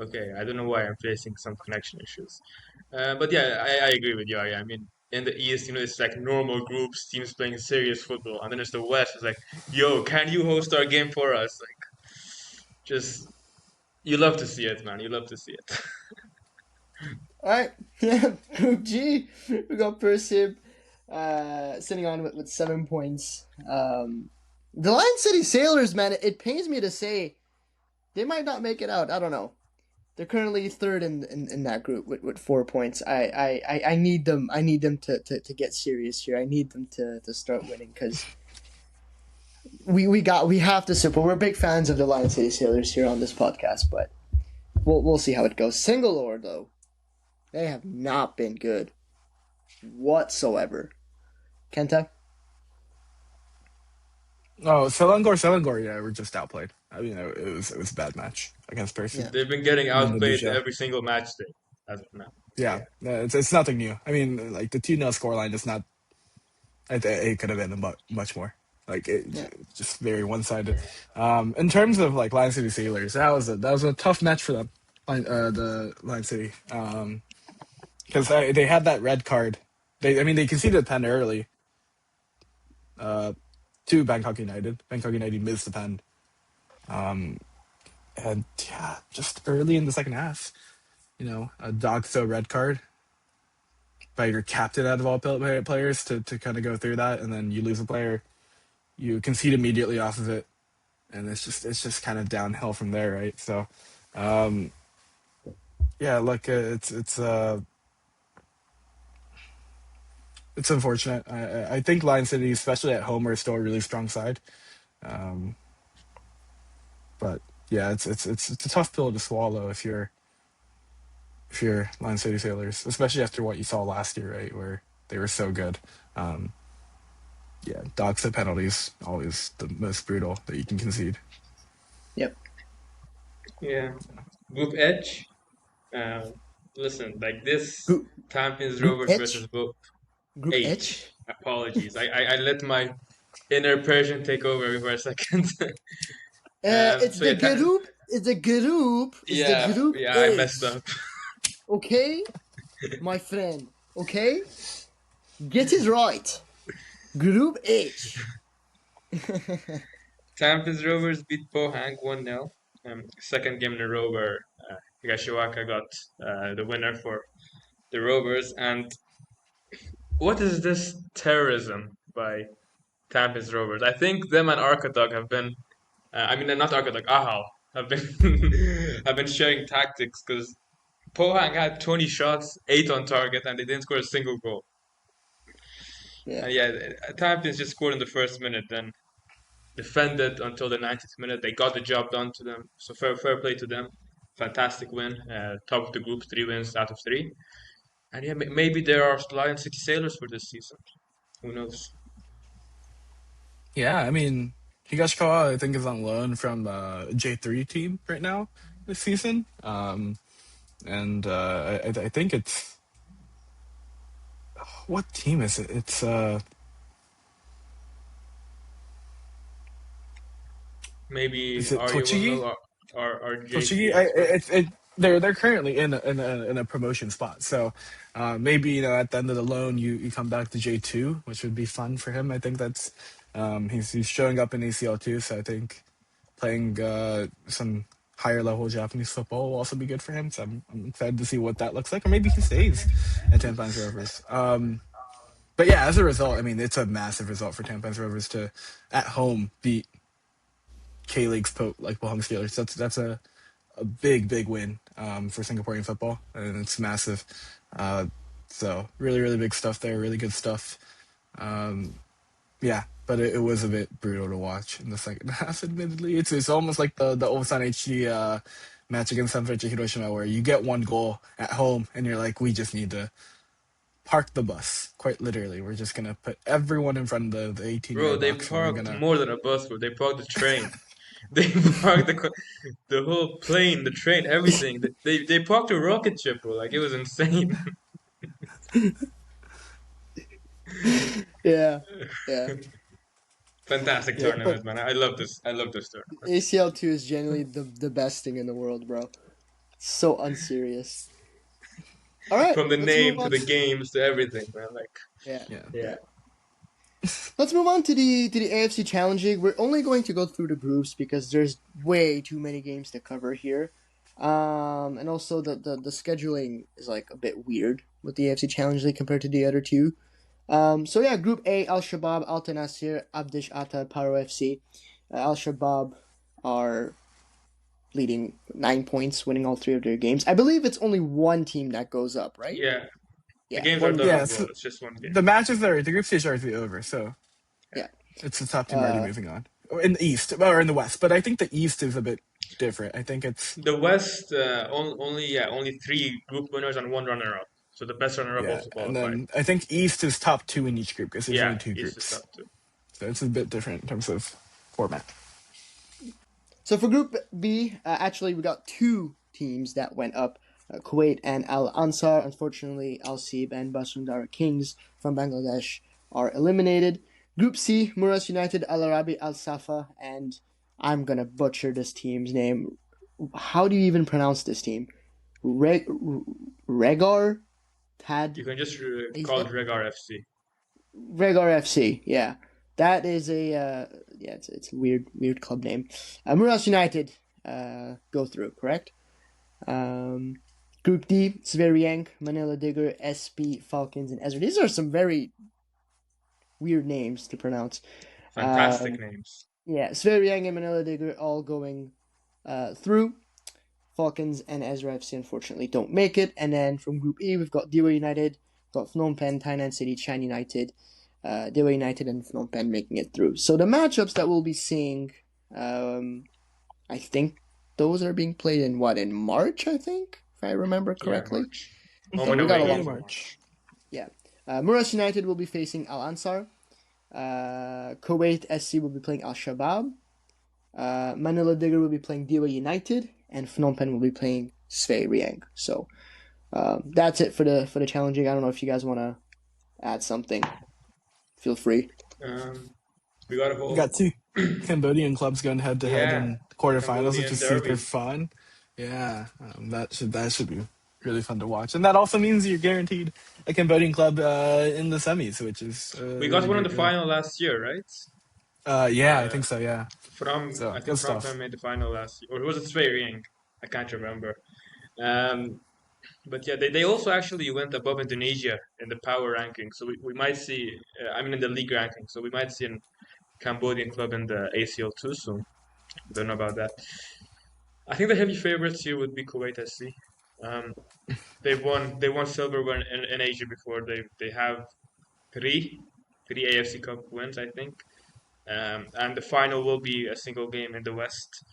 Okay, I don't know why I'm facing some connection issues. But yeah, I agree with you, Arya. I mean, in the East, it's like normal groups, teams playing serious football. And then there's the West, it's like, yo, can you host our game for us? Like, just, you love to see it, man. You love to see it. All right. Yeah. Group G, we got Persib sitting on with 7 points. The Lion City Sailors, man, it pains me to say they might not make it out. I don't know. They're currently third in that group with 4 points. I need them. I need them to get serious here. I need them to start winning because we have to support. We're big fans of the Lion City Sailors here on this podcast, but we'll see how it goes. Singalore though, they have not been good whatsoever. Kenta? Oh, Selangor, yeah, we're just outplayed. I mean, it was a bad match against Percy Yeah, They've been getting in outplayed Indonesia. every single match day as of now. Yeah, Yeah. it's nothing new. I mean, like the 2-0 scoreline is not. It could have been much more. Like yeah, just very one sided. In terms of like Lion City Sailors, that was a tough match for them. The Lion City, because they had that red card. They conceded a pen early. Uh, to Bangkok United. Bangkok United missed the pen. And yeah, just early in the second half, a dog throw red card by your captain out of all players to kind of go through that, and then you lose a player, you concede immediately off of it, and it's just kind of downhill from there, right? So, yeah, look, it's unfortunate. I think Lion City, especially at home, are still a really strong side, but yeah, it's a tough pill to swallow if you're Lion City Sailors, especially after what you saw last year, right, where they were so good. Um, yeah, dog sit penalties always the most brutal that you can concede. yep. Yeah. Group H. Uh, Listen, like this Group Champions Group Rovers versus H, Group Group H. H. Apologies. I let my inner Persian take over for a second. It's So the yeah, group. It's the group. It's the yeah, group yeah. I messed H. up. Okay, my friend. Okay, get it right. Group H. Champions Rovers beat Pohang 1-0. Second game in a row where Higashiwaka got the winner for the Rovers. And what is this terrorism by Champions Rovers? I think them and Arkadog have been, not Arkadog, Ahal have been have been sharing tactics because Pohang had 20 shots, 8 on target, and they didn't score a single goal. Yeah. And yeah, Champions just scored in the first minute, then defended until the 90th minute. They got the job done to them. So fair play to them. Fantastic win. Top of the group, 3 wins out of 3. And yeah, maybe there are Lion City Sailors for this season. Who knows? Yeah, I mean, Higashikawa, I think, is on loan from J3 team right now this season. And I think it's what team is it? It's Maybe is it Arya will Tochigi? know our Tochigi, J3 expert. they're currently in a promotion spot. So maybe at the end of the loan you come back to J2, which would be fun for him. I think that's he's showing up in ACL too. So I think playing some higher level Japanese football will also be good for him. So I'm excited to see what that looks like, or maybe he stays at Tampines Rovers. But yeah, as a result, I mean it's a massive result for Tampines Rovers to at home beat K League's like Pohang Steelers. That's a big win for Singaporean football, and it's massive. Uh, so really big stuff there. Really good stuff. Yeah, but it was a bit brutal to watch in the second half. Admittedly, it's almost like the Ulsan HD match against Sanfrecce Hiroshima, where you get one goal at home, and you're like, we just need to park the bus. Quite literally, we're just gonna put everyone in front of the 18 Bro, yard they box, and we're parked gonna. more than a bus, bro. They parked the train. They parked the whole plane, the train, everything. They parked a rocket ship, bro. Like it was insane. Yeah. Yeah. Fantastic Yeah. But tournament, man. I love this. I love this tournament. ACL two is genuinely the best thing in the world, bro. So unserious. All right, From the let's move name to on. the games to everything, man. Like, Yeah. Yeah. yeah. Yeah. Let's move on to the AFC Challenge League. We're only going to go through the groups because there's way too many games to cover here. And also the scheduling is like a bit weird with the AFC Challenge League compared to the other two. So yeah, Group A: Al Shabab, Al Tanasir, Abdish Ata, Paro FC. Al Shabab are leading 9 points, winning all three of their games. I believe it's only one team that goes up, right? Yeah. The Yeah, games are one done game. Yeah, as well. so It's just one game. the matches are the group stage are already over, so Yeah. Yeah. it's the top team already Uh, moving on. In the East, or in the West, but I think the East is a bit different. I think it's The West, only three group winners and one runner-up. So the best runner-up yeah, also and qualified. then I think East is top two in each group because there's only Yeah, two East is top groups, two. so it's a bit different in terms of format. So for Group B, actually we got two teams that went up. Kuwait and Al Ansar. Unfortunately, Al Seeb and Basundara Kings from Bangladesh are eliminated. Group C, Muras United, Al Arabi, Al Safa, and I'm gonna butcher this team's name. How do you even pronounce this team? Regar Tad. You can just call it Regar FC. Regar FC, yeah. That is it's a weird club name. Muras United go through, correct? Group D, Sveriang, Manila Digger, SB, Falcons, and Ezra. These are some very weird names to pronounce. Fantastic names. Yeah, Sveriang and Manila Digger all going through. Falcons and Ezra FC unfortunately don't make it. And then from Group E, we've got Dewa United, got Phnom Penh, Tainan City, Chan United, Dewa United, and Phnom Penh making it through. So the matchups that we'll be seeing, I think those are being played in March, I think, if I remember correctly. Yeah, So we got a lot of March. Yeah. Muras United will be facing Al Ansar. Kuwait SC will be playing Al Shabab. Manila Digger will be playing Dewa United, and Phnom Penh will be playing Svay Riang. So that's it for the challenging. I don't know if you guys want to add something. Feel free. We got two Cambodian clubs going head to head in quarterfinals, which is super fun. Yeah, that should be really fun to watch, and that also means you're guaranteed a Cambodian club in the semis, which is we got one in the final last year, right? Yeah, I think so. Yeah, I think Phnom Penh made the final last year, or was it Svay Riang? I can't remember. But yeah, they also actually went above Indonesia in the power ranking, so we might see. In the league ranking, so we might see a Cambodian club in the ACL Two soon. Don't know about that. I think the heavy favorites here would be Kuwait SC. They won silver in Asia before. They have three AFC Cup wins, I think. And the final will be a single game in the West.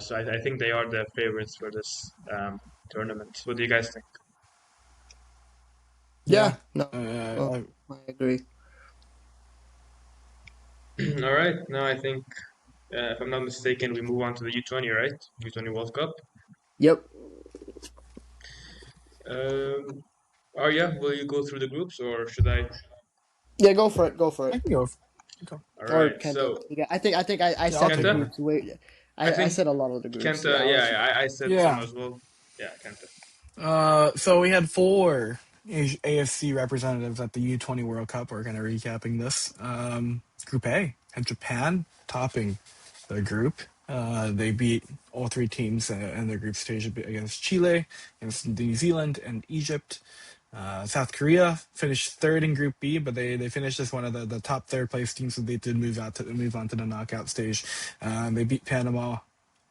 So I think they are the favorites for this tournament. What do you guys think? Yeah, no, I agree. All right, now I think, if I'm not mistaken, we move on to the U20, right? U20 World Cup. Yep. Arya, will you go through the groups, or should I? Yeah, go for it. I can go. All right, so I think I said Kenta. the groups. Wait, I said a lot of the groups. Kenta, I said some as well. Yeah, Kenta. So we had 4 AFC representatives at the U20 World Cup. We're kind of recapping this. Group A had Japan topping the group. They beat all 3 teams in their group stage against Chile, against New Zealand, and Egypt. South Korea finished 3rd in Group B, but they finished as one of the top 3rd place teams, so they did move on to the knockout stage. They beat Panama,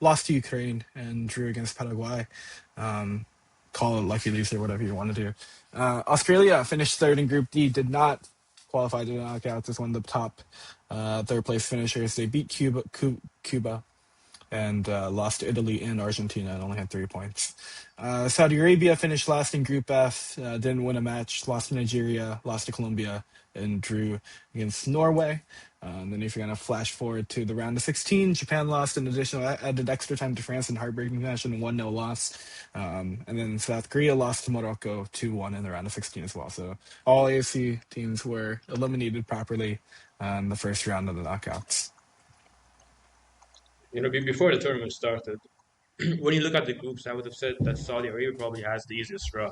lost to Ukraine, and drew against Paraguay. Call it lucky loser, whatever you want to do. Australia finished 3rd in Group D, did not qualify to the knockouts as one of the top 3rd place finishers. They beat Cuba and lost to Italy and Argentina and only had 3 points. Saudi Arabia finished last in Group F, didn't win a match, lost to Nigeria, lost to Colombia, and drew against Norway. And then if you're going to flash forward to the round of 16, Japan lost an additional added extra time to France in heartbreaking fashion, and 1-0 loss. And then South Korea lost to Morocco 2-1 in the round of 16 as well. So all AFC teams were eliminated properly in the first round of the knockouts. Before the tournament started, when you look at the groups, I would have said that Saudi Arabia probably has the easiest draw.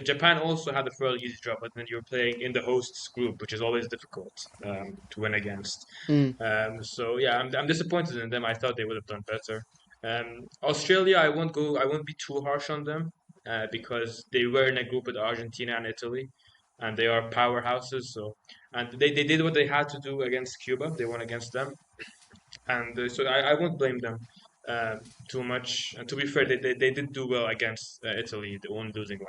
Japan also had a fairly easy draw, but then you're playing in the hosts group, which is always difficult to win against. So yeah, I'm disappointed in them. I thought they would have done better. Australia, I won't be too harsh on them because they were in a group with Argentina and Italy, and they are powerhouses. And they did what they had to do against Cuba. They won against them. And so I won't blame them too much. And to be fair, they did do well against Italy, only losing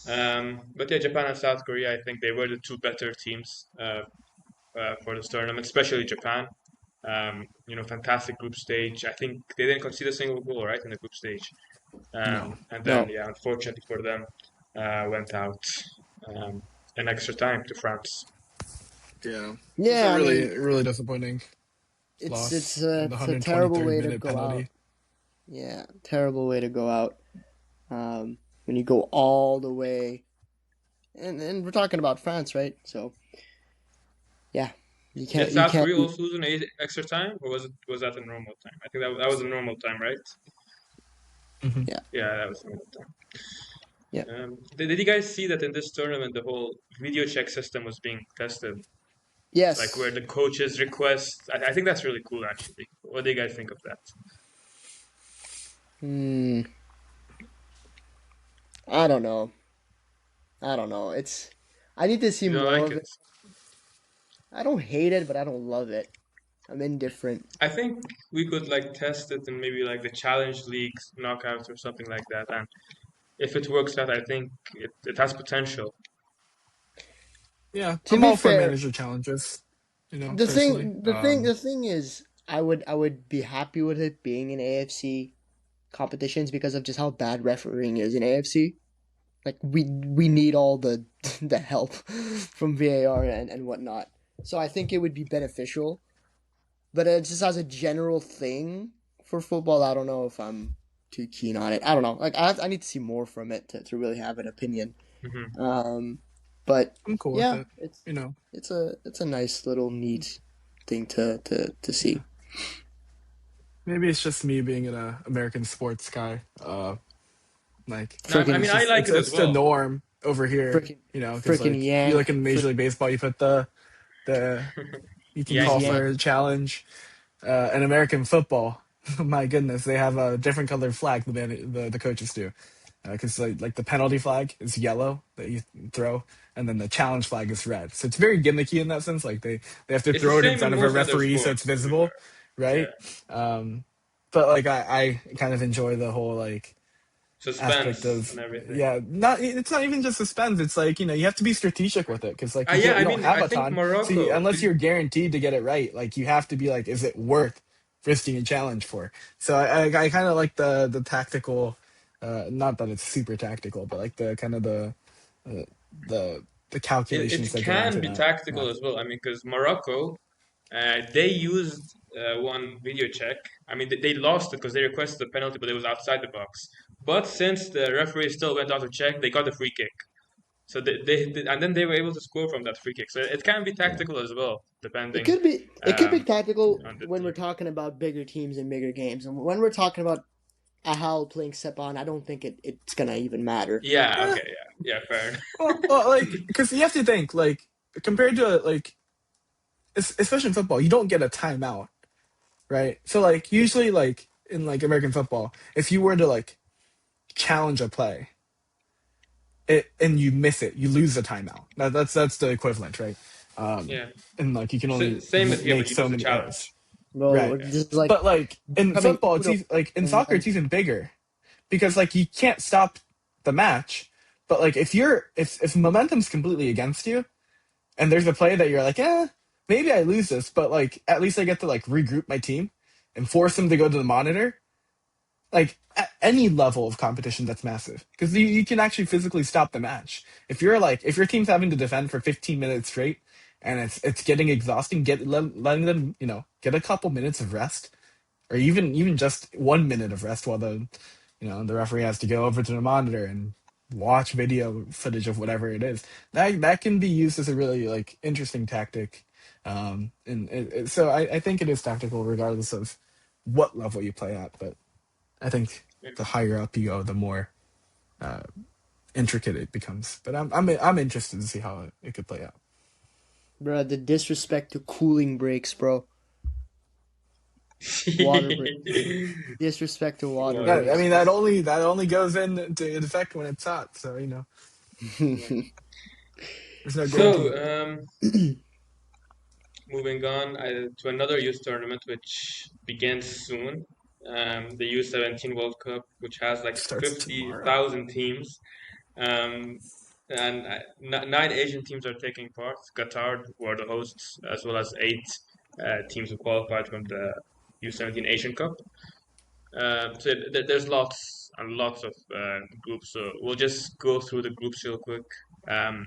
1-0. But yeah, Japan and South Korea, I think they were the 2 better teams for this tournament, especially Japan. Fantastic group stage. I think they didn't concede a single goal, right, in the group stage. No. And then, unfortunately for them, went out in extra time to France. Yeah. It's a Yeah, I mean, really disappointing it's loss. it's And a the it's a terrible 123rd way to minute go out. penalty. Yeah, terrible way to go out. When you go all the way, and we're talking about France, right? So yeah, Did you South can't. Korea also lose in extra time, or was that a normal time? I think that was a normal time, right? Hmm. Yeah, Yeah, that was a normal time. yeah. Did you guys see that in this tournament the whole video check system was being tested? Like where Yes. the coaches request. I think that's really cool, actually. What do you guys think of that? Hmm. I don't know. I don't know. It's. I need to see You don't more like of it? it. I don't hate it, but I don't love it. I'm indifferent. I think we could like test it in maybe like the Challenge League knockouts or something like that. And if it works out, I think it has potential. Yeah, To I'm be all for fair, manager challenges. the Personally. thing, the thing is, I would be happy with it being in AFC competitions because of just how bad refereeing is in AFC. Like we need all the the help from VAR and whatnot. So I think it would be beneficial. But just as a general thing for football, I don't know if I'm too keen on it. I don't know. Like I need to see more from it to really have an opinion. Hmm. Um, but I'm cool with yeah, it. You know, it's a nice little neat thing to see. maybe it's just me being an American sports guy. Like No, I Freaking mean I like it as it's the well. norm over here. freaking Because freaking like you look in Major League Baseball, you put the you can these call Yankees. for Yank a challenge. In American football, my goodness, they have a different colored flag the coaches do. Because like the penalty flag is yellow that you throw, and then the challenge flag is red. So it's very gimmicky in that sense. Like they have to It's the throw it in same in front of a most other referee so it's sports, to be visible, fair. right? Yeah, Um, but like I kind of enjoy the whole like aspect suspense of and everything. yeah, not it's not even just suspense. It's like you have to be strategic with it because like Yeah, you I don't mean have I a think ton. So Morocco. unless you're guaranteed to get it right, like you have to be like, is it worth risking a challenge for? So I kind of like the tactical, not that it's super tactical, but like the kind of uh, the the calculations It that go can into be that. tactical Yeah, as well. I mean, because Morocco, they used one video check. I mean, they lost it because they requested a penalty, but it was outside the box. But since the referee still went out to check, they got a free kick. So and then they were able to score from that free kick. So it can be yeah. tactical as well, It depending could be it could be tactical on the when we're team. talking about bigger teams and bigger games, and when we're talking about Ahal playing Sepan, I don't think it's gonna even matter. Yeah. Eh, Okay. Yeah. Yeah. Fair enough. well, like because you have to think like compared to like especially in football, you don't get a timeout, right? So like usually like in like American football, if you were to like challenge a play and you miss it, you lose a timeout. That's the equivalent, right? Um, Yeah. and like you can only Same as here, but make you so lose the many errors, challenge. Bro, right? Yeah. just like But like in becoming football, Uno like in and soccer, one. it's even bigger because like you can't stop the match. But like if momentum's completely against you, and there's a play that you're like, maybe I lose this, but like at least I get to like regroup my team and force them to go to the monitor. Like at any level of competition, that's massive because you can actually physically stop the match. If your team's having to defend for 15 minutes straight and it's getting exhausting, letting them get a couple minutes of rest or even just 1 minute of rest while the referee has to go over to the monitor and watch video footage of whatever it is. That can be used as a really like interesting tactic. So I think it is tactical regardless of what level you play at. But I think Yeah. the higher up you go, the more uh, intricate it becomes. But I'm interested to see how it could play out. Bro, the disrespect to cooling breaks, bro. Water break. Disrespect to water Water I breaks. mean breaks. that only goes into effect when it's hot. So Yeah. there's no So, guarantee. moving on to another youth tournament which begins soon. The U17 World Cup, which has like Starts tomorrow. 50,000 teams. Um, and nine Asian teams are taking part. Qatar, who are the hosts, as well as eight teams who qualified from the U17 Asian Cup. So there's lots and lots of groups. So we'll just go through the groups real quick. Um,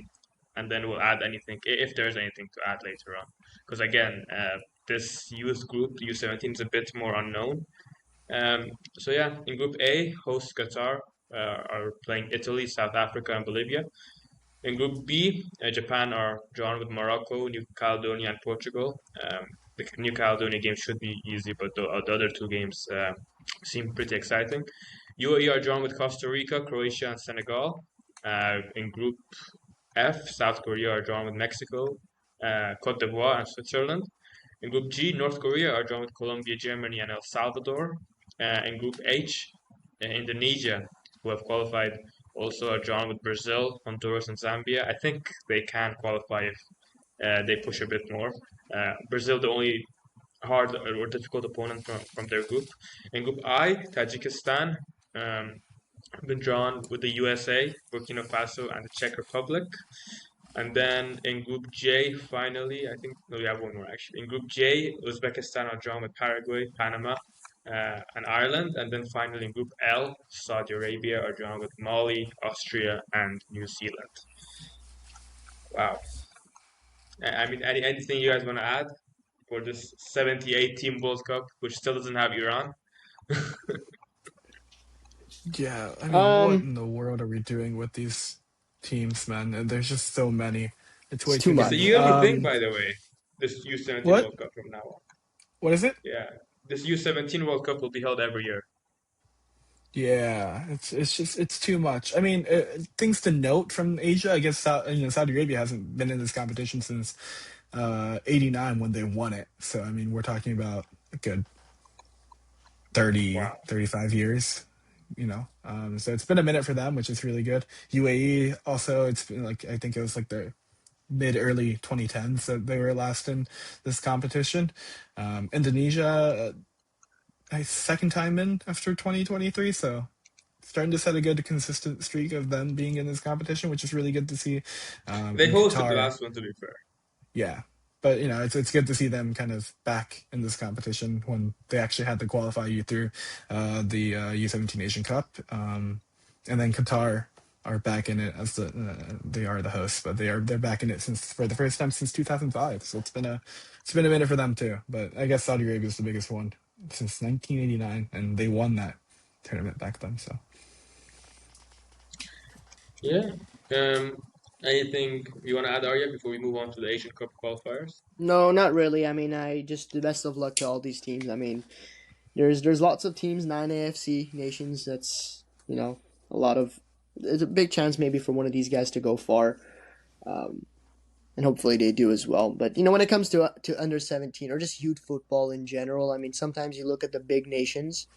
and then we'll add anything if there's anything to add later on. Because again, this youth group, the U17, is a bit more unknown. So yeah, in Group A, hosts Qatar are playing Italy, South Africa, and Bolivia. In Group B, Japan are drawn with Morocco, New Caledonia, and Portugal. The New Caledonia game should be easy, but the other two games seem pretty exciting. UAE are drawn with Costa Rica, Croatia, and Senegal. In Group F, South Korea are drawn with Mexico, Cote d'Ivoire, and Switzerland. In Group G, North Korea are drawn with Colombia, Germany, and El Salvador. In Group H, Indonesia, who have qualified, also are drawn with Brazil, Honduras, and Zambia. I think they can qualify if they push a bit more. Brazil, the only hard or difficult opponent from their group. In Group I, Tajikistan have been drawn with the USA, Burkina Faso, and the Czech Republic. And then in Group J, finally, I think, no, we have one more actually. In Group J, Uzbekistan are drawn with Paraguay, Panama, and Ireland. And then finally in Group L, Saudi Arabia are drawn with Mali, Austria, and New Zealand. Wow. I mean, anything you guys want to add for this 78 team World Cup, which still doesn't have Iran? Yeah, I mean, what Um, in the world are we doing with these teams, man? And there's just so many. It's it's way too too It's a many. much. yearly thing, by the way, this U17 What? World Cup from now on. What is it? Yeah, this U17 World Cup will be held every year. Yeah, it's just it's too much. I mean, things to note from Asia. I guess Saudi Arabia hasn't been in this competition since '89 when they won it. So I mean, we're talking about a good 30, Wow. 35 years. So it's been a minute for them, which is really good. UAE also, it's been like I think it was like the mid early 2010s that they were last in this competition. Indonesia, second time in after 2023, so starting to set a good consistent streak of them being in this competition, which is really good to see. They In hosted the Qatar, last one, to be fair. yeah, but it's good to see them kind of back in this competition when they actually had to qualify you through the U17 Asian Cup, and then Qatar are back in it as they are the hosts, but they're back in it since for the first time since 2005. So it's been a minute for them too. But I guess Saudi Arabia is the biggest one since 1989, and they won that tournament back then. So. Yeah. Um, Anything you want to add, Arya, before we move on to the Asian Cup qualifiers? No, not really. I mean, I just the best of luck to all these teams. I mean, there's lots of teams, 9 AFC nations. That's a lot of. There's a big chance maybe for one of these guys to go far, and hopefully they do as well. But when it comes to under 17 or just youth football in general, I mean, sometimes you look at the big nations,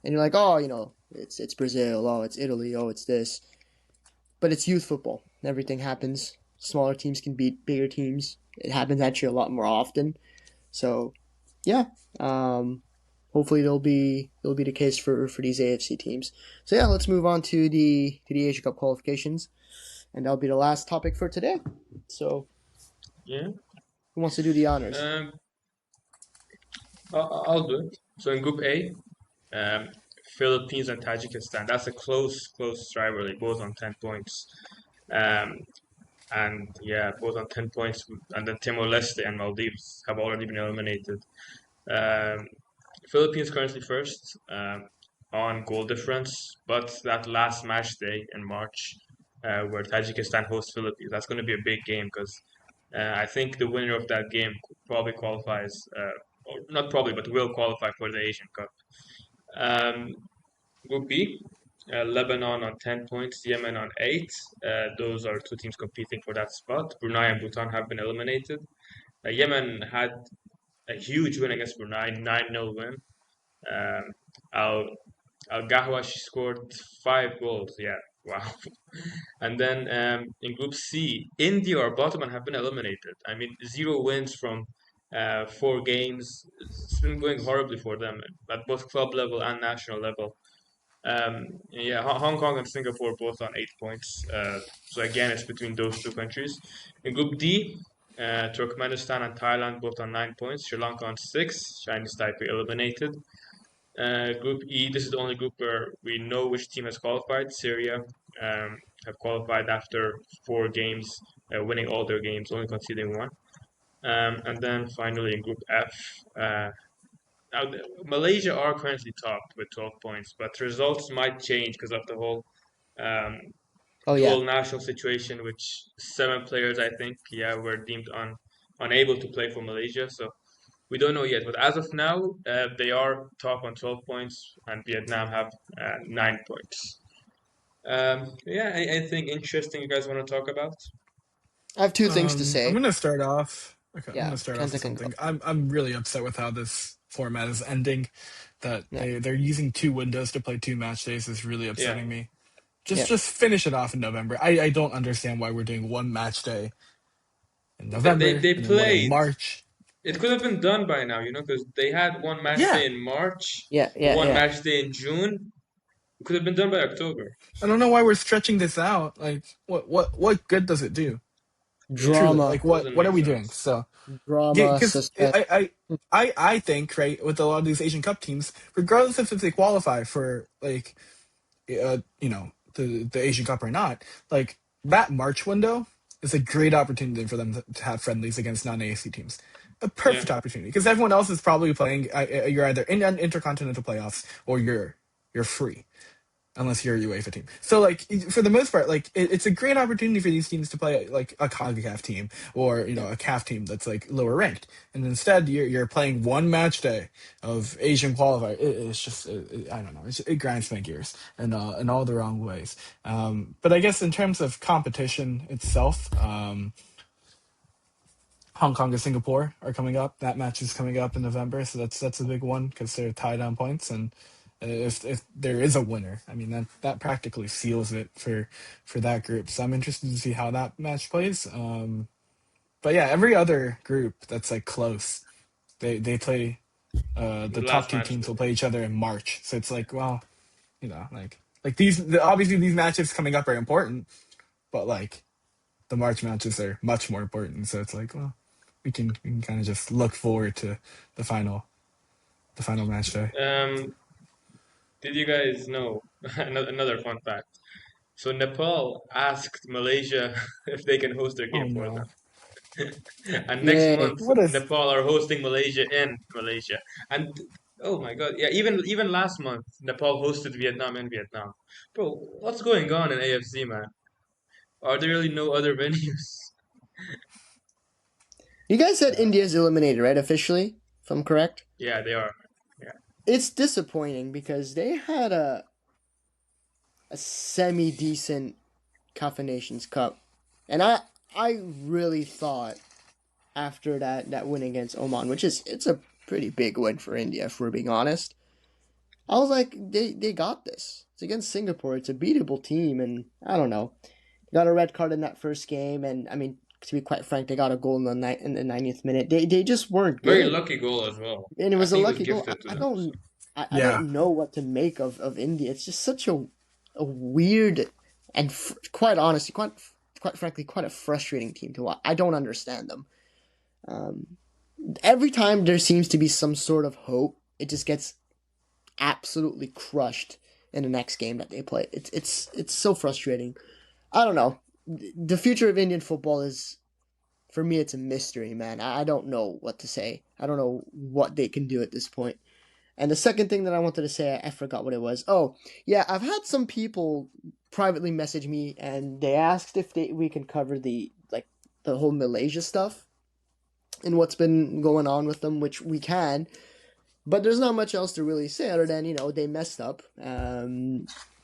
and you're like, oh, it's Brazil, oh, it's Italy, oh, it's this, but it's youth football. Everything happens. Smaller teams can beat bigger teams. It happens actually a lot more often. So, yeah. Hopefully it'll be the case for these AFC teams. So yeah, let's move on to the Asia Cup qualifications, and that'll be the last topic for today. So, Yeah. who wants to do the honors? I'll do it. So in Group A, Philippines and Tajikistan. That's a close rivalry, both on 10 points. Um, and yeah, both on 10 points. And then Timor-Leste and Maldives have already been eliminated. Um, Philippines currently first on goal difference, but that last match day in March, where Tajikistan hosts Philippines, that's going to be a big game because I think the winner of that game probably qualifies, or not probably, but will qualify for the Asian Cup. Um, Group B, Lebanon on 10 points, Yemen on 8. Those are two teams competing for that spot. Brunei and Bhutan have been eliminated. Yemen had a huge win against Brunei, 9-0 win. Um, Al Al Gahwash scored 5 goals. Yeah, wow. And then in Group C, India or Bottom have been eliminated. I mean, 0 wins from 4 games. It's been going horribly for them at both club level and national level. Yeah, Hong Kong and Singapore both on 8 points. So again, it's between those two countries. In Group D, Turkmenistan and Thailand both on 9 points. Sri Lanka on 6. Chinese Taipei eliminated. Group E, this is the only group where we know which team has qualified. Syria have qualified after 4 games, winning all their games, only conceding one. And then finally in Group F, now Malaysia are currently top with 12 points, but results might change because of the whole um, Oh yeah, dual national situation, which 7 players, I think, yeah, were deemed unable to play for Malaysia. So we don't know yet. But as of now, they are top on 12 points, and Vietnam have 9 points. Yeah, anything interesting you guys want to talk about? I have two things to I'm say. gonna start off. Okay, I'm Yeah, gonna start off Kenta with can go. something. I'm really upset with how this format is ending. That Yeah, they're using 2 windows to play 2 match days is really Yeah, upsetting me. yeah. Just finish it off in November. I don't understand why we're doing 1 match day in November they and then one in played. March. It could Like, have been done by now, because they had one match yeah, day in March, Yeah, yeah, one yeah. match day in June. It could have been done by October. I don't know why we're stretching this out. Like, what good does it do? Yeah, Truly, Drama, like, it doesn't what are make we doing? sense. So, yeah, drama, because suspense. I think, right, with a lot of these Asian Cup teams, regardless if they qualify for, like, the Asian Cup or not, like, that March window is a great opportunity for them to have friendlies against non-AFC teams. A Yeah, perfect opportunity because everyone else is probably playing. You're either in an intercontinental playoffs or you're free, unless you're a UEFA team. So, like, for the most part, like, it's a great opportunity for these teams to play like a CONCACAF team or Yeah, a CAF team that's like lower ranked, and instead you're playing 1 match day of Asian qualifier. It's just I don't know. It grinds my gears in all the wrong ways. But I guess in terms of competition itself. Hong Kong and Singapore are coming up. That match is coming up in November, so that's a big one because they're tied on points. And if there is a winner, I mean that practically seals it for that group. So I'm interested to see how that match plays. But yeah, every other group that's like close, they play. The the top last two match teams day. will play each other in March. So it's like, well, like obviously these matches coming up are important, but like the March matches are much more important. So it's like, well, we can kind of just look forward to the final the final match day. Did you guys know another fun fact? So Nepal asked Malaysia if they can host their Oh game for no, them, and next yay. month what is? Nepal are hosting Malaysia in Malaysia. And oh my God, yeah, even last month Nepal hosted Vietnam in Vietnam. Bro, what's going on in AFC, man? Are there really no other venues? You guys said Uh, India's eliminated, right? Officially, if I'm correct. yeah, they are. Yeah, It's disappointing because they had a semi decent CAF Nations Cup, and I really thought after that win against Oman, which it's a pretty big win for India, if we're being honest. I was like, they got this. It's against Singapore. It's a beatable team, and I don't know. Got a red card in that first game, and I mean, to be quite frank, they got a goal in the 90th minute. They just weren't very good, lucky goal as well. and it I was a think it was lucky goal. gifted to I them. don't I Yeah, don't know what to make of India. It's just such a weird and quite honestly, quite frankly, quite a frustrating team to watch. I don't understand them. Um, every time there seems to be some sort of hope, it just gets absolutely crushed in the next game that they play. It's so frustrating. I don't know. The future of Indian football is, for me, it's a mystery, man. I don't know what to say. I don't know what they can do at this point. And the second thing that I wanted to say, I forgot what it was. Oh, yeah, I've had some people privately message me, and they asked if we can cover the whole Malaysia stuff and what's been going on with them, which we can. But there's not much else to really say other than, they messed up,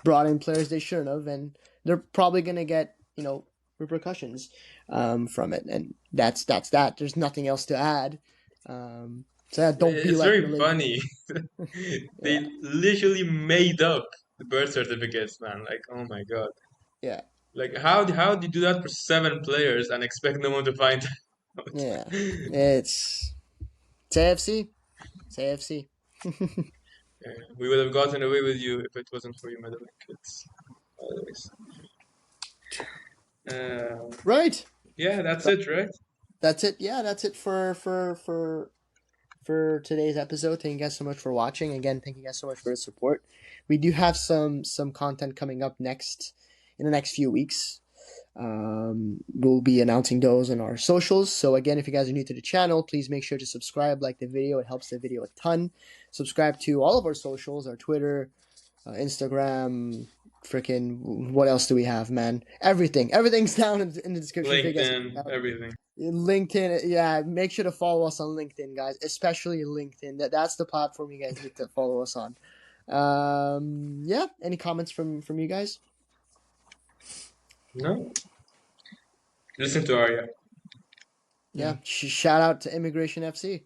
brought in players they shouldn't have, and they're probably going to get, repercussions from it. And that's that. There's nothing else to add. So yeah, don't be It's like very Malaysia. funny. Yeah, They literally made up the birth certificates, man. Like, oh my God. yeah, Like, how do you do that for 7 players and expect no one to find out? yeah. It's AFC. It's AFC. Yeah, we would have gotten away with you if it wasn't for you, Madam Kids. Always. Right. Yeah, that's it, right? That's it. Yeah, that's it for today's episode. Thank you guys so much for watching. Again, thank you guys so much for the support. We do have some content coming up next in the next few weeks. We'll be announcing those on our socials. So again, if you guys are new to the channel, please make sure to subscribe, like the video. It helps the video a ton. Subscribe to all of our socials, our Twitter, Instagram, freaking what else do we have, man? Everything's down in the description. LinkedIn, everything. LinkedIn, yeah, make sure to follow us on LinkedIn, guys, especially LinkedIn. That's the platform you guys need to follow us on. Yeah, any comments from you guys? No? Listen to Arya. Yeah, shout out to Immigration FC.